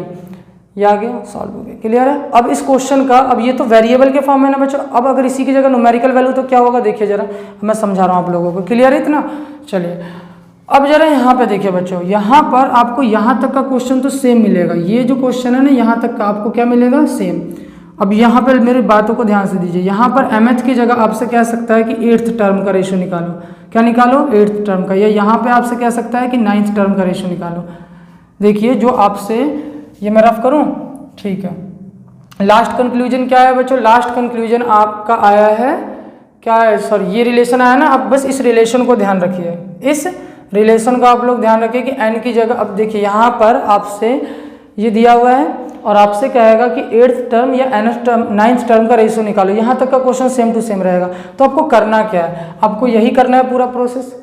S1: ये आ गया, सॉल्व हो गया। क्लियर है। अब इस क्वेश्चन का, अब ये तो वेरिएबल के फॉर्म में ना बच्चों, अब अगर इसी की जगह न्यूमेरिकल वैल्यू तो क्या होगा, देखिए जरा, मैं समझा रहा हूँ आप लोगों को। क्लियर है इतना। चलिए अब जरा यहाँ पे देखिए बच्चों, यहाँ पर आपको यहाँ तक का क्वेश्चन तो सेम मिलेगा, ये जो क्वेश्चन है ना यहाँ तक का आपको क्या मिलेगा, सेम। अब यहाँ पर मेरी बातों को ध्यान से दीजिए, यहाँ पर mth की जगह आपसे कह सकता है कि 8th टर्म का रेशियो निकालो, क्या निकालो, 8th टर्म का, या यहाँ पे आपसे कह सकता है कि 9th टर्म का रेशियो निकालो। देखिए जो आपसे, ये मैं रफ करूँ, ठीक है। लास्ट कंक्लूजन क्या है बच्चों, लास्ट कंक्लूजन आपका आया है, क्या है, सॉरी ये रिलेशन आया ना, अब बस इस रिलेशन को ध्यान रखिए, इस रिलेशन को आप लोग ध्यान रखिए कि n की जगह, अब देखिए यहाँ पर आपसे ये दिया हुआ है और आपसे कहेगा कि 8th टर्म या 9th टर्म का रेशियो निकालो। यहाँ तक का क्वेश्चन सेम टू सेम रहेगा। तो आपको करना क्या है, आपको यही करना है पूरा प्रोसेस,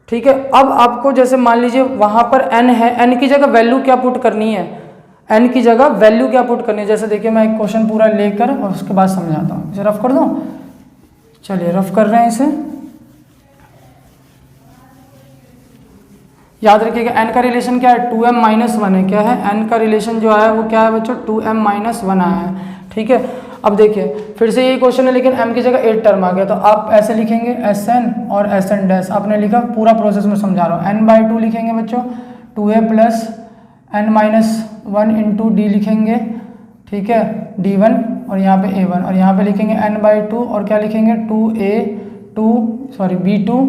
S1: ठीक है। अब आपको जैसे मान लीजिए वहाँ पर n है, n की जगह वैल्यू क्या पुट करनी है, n की जगह वैल्यू क्या पुट करनी है। जैसे देखिए मैं एक क्वेश्चन पूरा लेकर और उसके बाद समझाता हूँ, इसे रफ कर दूँ, चलिए रफ कर रहे हैं इसे। याद रखिएगा n का रिलेशन क्या है, 2m-1 है, क्या है, n का रिलेशन जो है वो क्या है बच्चों, 2m-1 आया है, ठीक है। अब देखिए फिर से यही क्वेश्चन है, लेकिन m की जगह 8 टर्म आ गया, तो आप ऐसे लिखेंगे Sn और Sn डैश, आपने लिखा, पूरा प्रोसेस में समझा रहा हूँ, n/2 लिखेंगे बच्चों, 2a plus n-1 into d लिखेंगे, ठीक है, d1 और यहाँ पे a1, और यहाँ पे लिखेंगे n/2 और क्या लिखेंगे, b2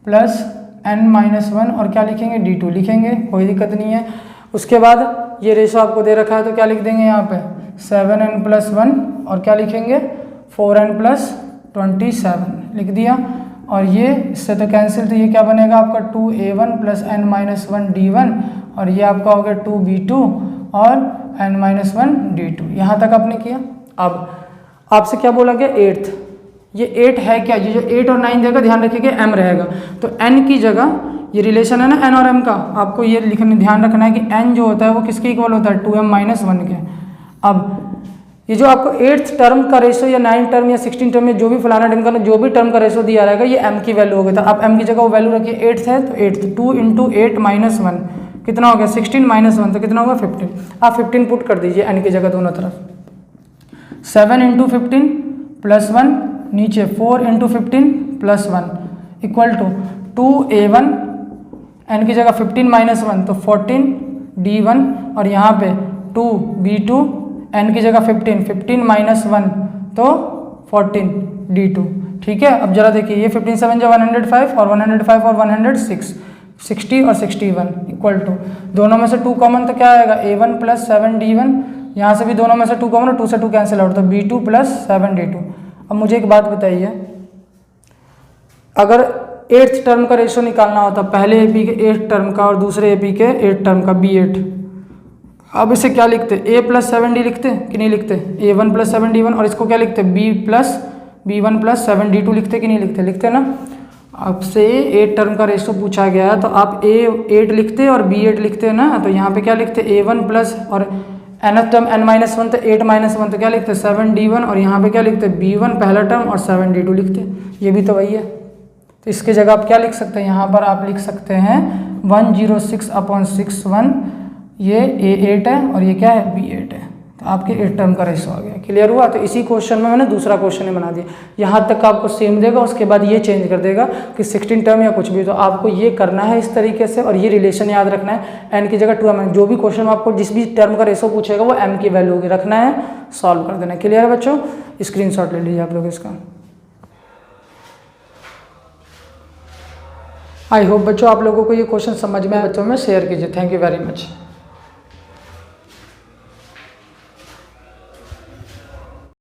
S1: प्लस n-1 और क्या लिखेंगे, d2 लिखेंगे, कोई दिक्कत नहीं है। उसके बाद ये रेशो आपको दे रखा है तो क्या लिख देंगे यहाँ पे 7n+1 और क्या लिखेंगे 4n+27 लिख दिया। और ये इससे तो कैंसिल, तो ये क्या बनेगा आपका 2a1 प्लस n-1 d1 और ये आपका हो गया 2b2 और n-1 d2। यहाँ तक आपने किया। अब आपसे क्या बोला गया 8th, ये 8 है क्या, ये जो 8 और 9 जगह ध्यान रखिएगा m रहेगा, तो n की जगह ये रिलेशन है ना n और m का, आपको ये लिखने ध्यान रखना है कि n जो होता है वो किसके इक्वल होता है 2m-1 के। अब ये जो आपको 8th टर्म का रेशो या 9 टर्म या 16 टर्म में जो भी फलाना ढिमकाना जो भी टर्म का रेशो दिया रहेगा ये m की वैल्यू हो गया था। अब m की जगह वो वैल्यू रखिए 8th है तो 8th 2 इंटू 8 माइनस 1 कितना हो गया 16 माइनस 1 तो कितना होगा 15। आप 15 पुट कर दीजिए n की जगह दोनों तरफ। 7 इंटू 15 प्लस 1 नीचे 4 into 15 plus 1 equal to 2a1 n की जगह 15 माइनस 1 तो 14 d1 और यहाँ पे 2b2 n की जगह 15 माइनस 1 तो 14 d2। ठीक है। अब जरा देखिए ये 15 7 जो 105 और 105 और 106 60 और 61 इक्वल टू दोनों में से 2 कॉमन तो क्या आएगा a1 प्लस 7 d1, यहाँ से भी दोनों में से 2 कॉमन और 2 से 2 कैंसिल आउट तो b2 प्लस 7 d2। अब मुझे एक बात बताइए, अगर 8th टर्म का रेशो निकालना होता पहले एपी के 8th टर्म का और दूसरे एपी के 8th टर्म का b8, अब इसे क्या लिखते a प्लस 7d लिखते कि नहीं लिखते, a1 प्लस 7d1 और इसको क्या लिखते b1 प्लस 7d2 लिखते कि नहीं लिखते, लिखते ना। आपसे 8 टर्म का रेशो पूछा गया है तो आप a8 लिखते और b8 लिखते ना, तो यहाँ पे क्या लिखते a1 प्लस और nth टर्म n-1 तो 8 माइनस 1 तो क्या लिखते 7d1 और यहाँ पे क्या लिखते b1 पहला टर्म और 7d2 लिखते, ये भी तो वही है। तो इसके जगह आप क्या लिख सकते हैं, यहाँ पर आप लिख सकते हैं 106/61, ये a8 है और ये क्या है b8 है। तो आपके 8 टर्म का रेशो आ गया। क्लियर हुआ? तो इसी क्वेश्चन में मैंने दूसरा क्वेश्चन ही बना दिया। यहाँ तक का आपको सेम देगा, उसके बाद ये चेंज कर देगा कि 16 टर्म या कुछ भी। तो आपको ये करना है इस तरीके से, और ये रिलेशन याद रखना है, n की जगह 2m। जो भी क्वेश्चन में आपको जिस भी टर्म का रेशो पूछेगा वो m की वैल्यू रखना है, सॉल्व कर देना है। क्लियर है बच्चों? स्क्रीनशॉट ले लीजिए आप लोग इसका। आई होप बच्चों आप लोगों को ये क्वेश्चन समझ में आया। बच्चों में शेयर कीजिए। Thank you very much.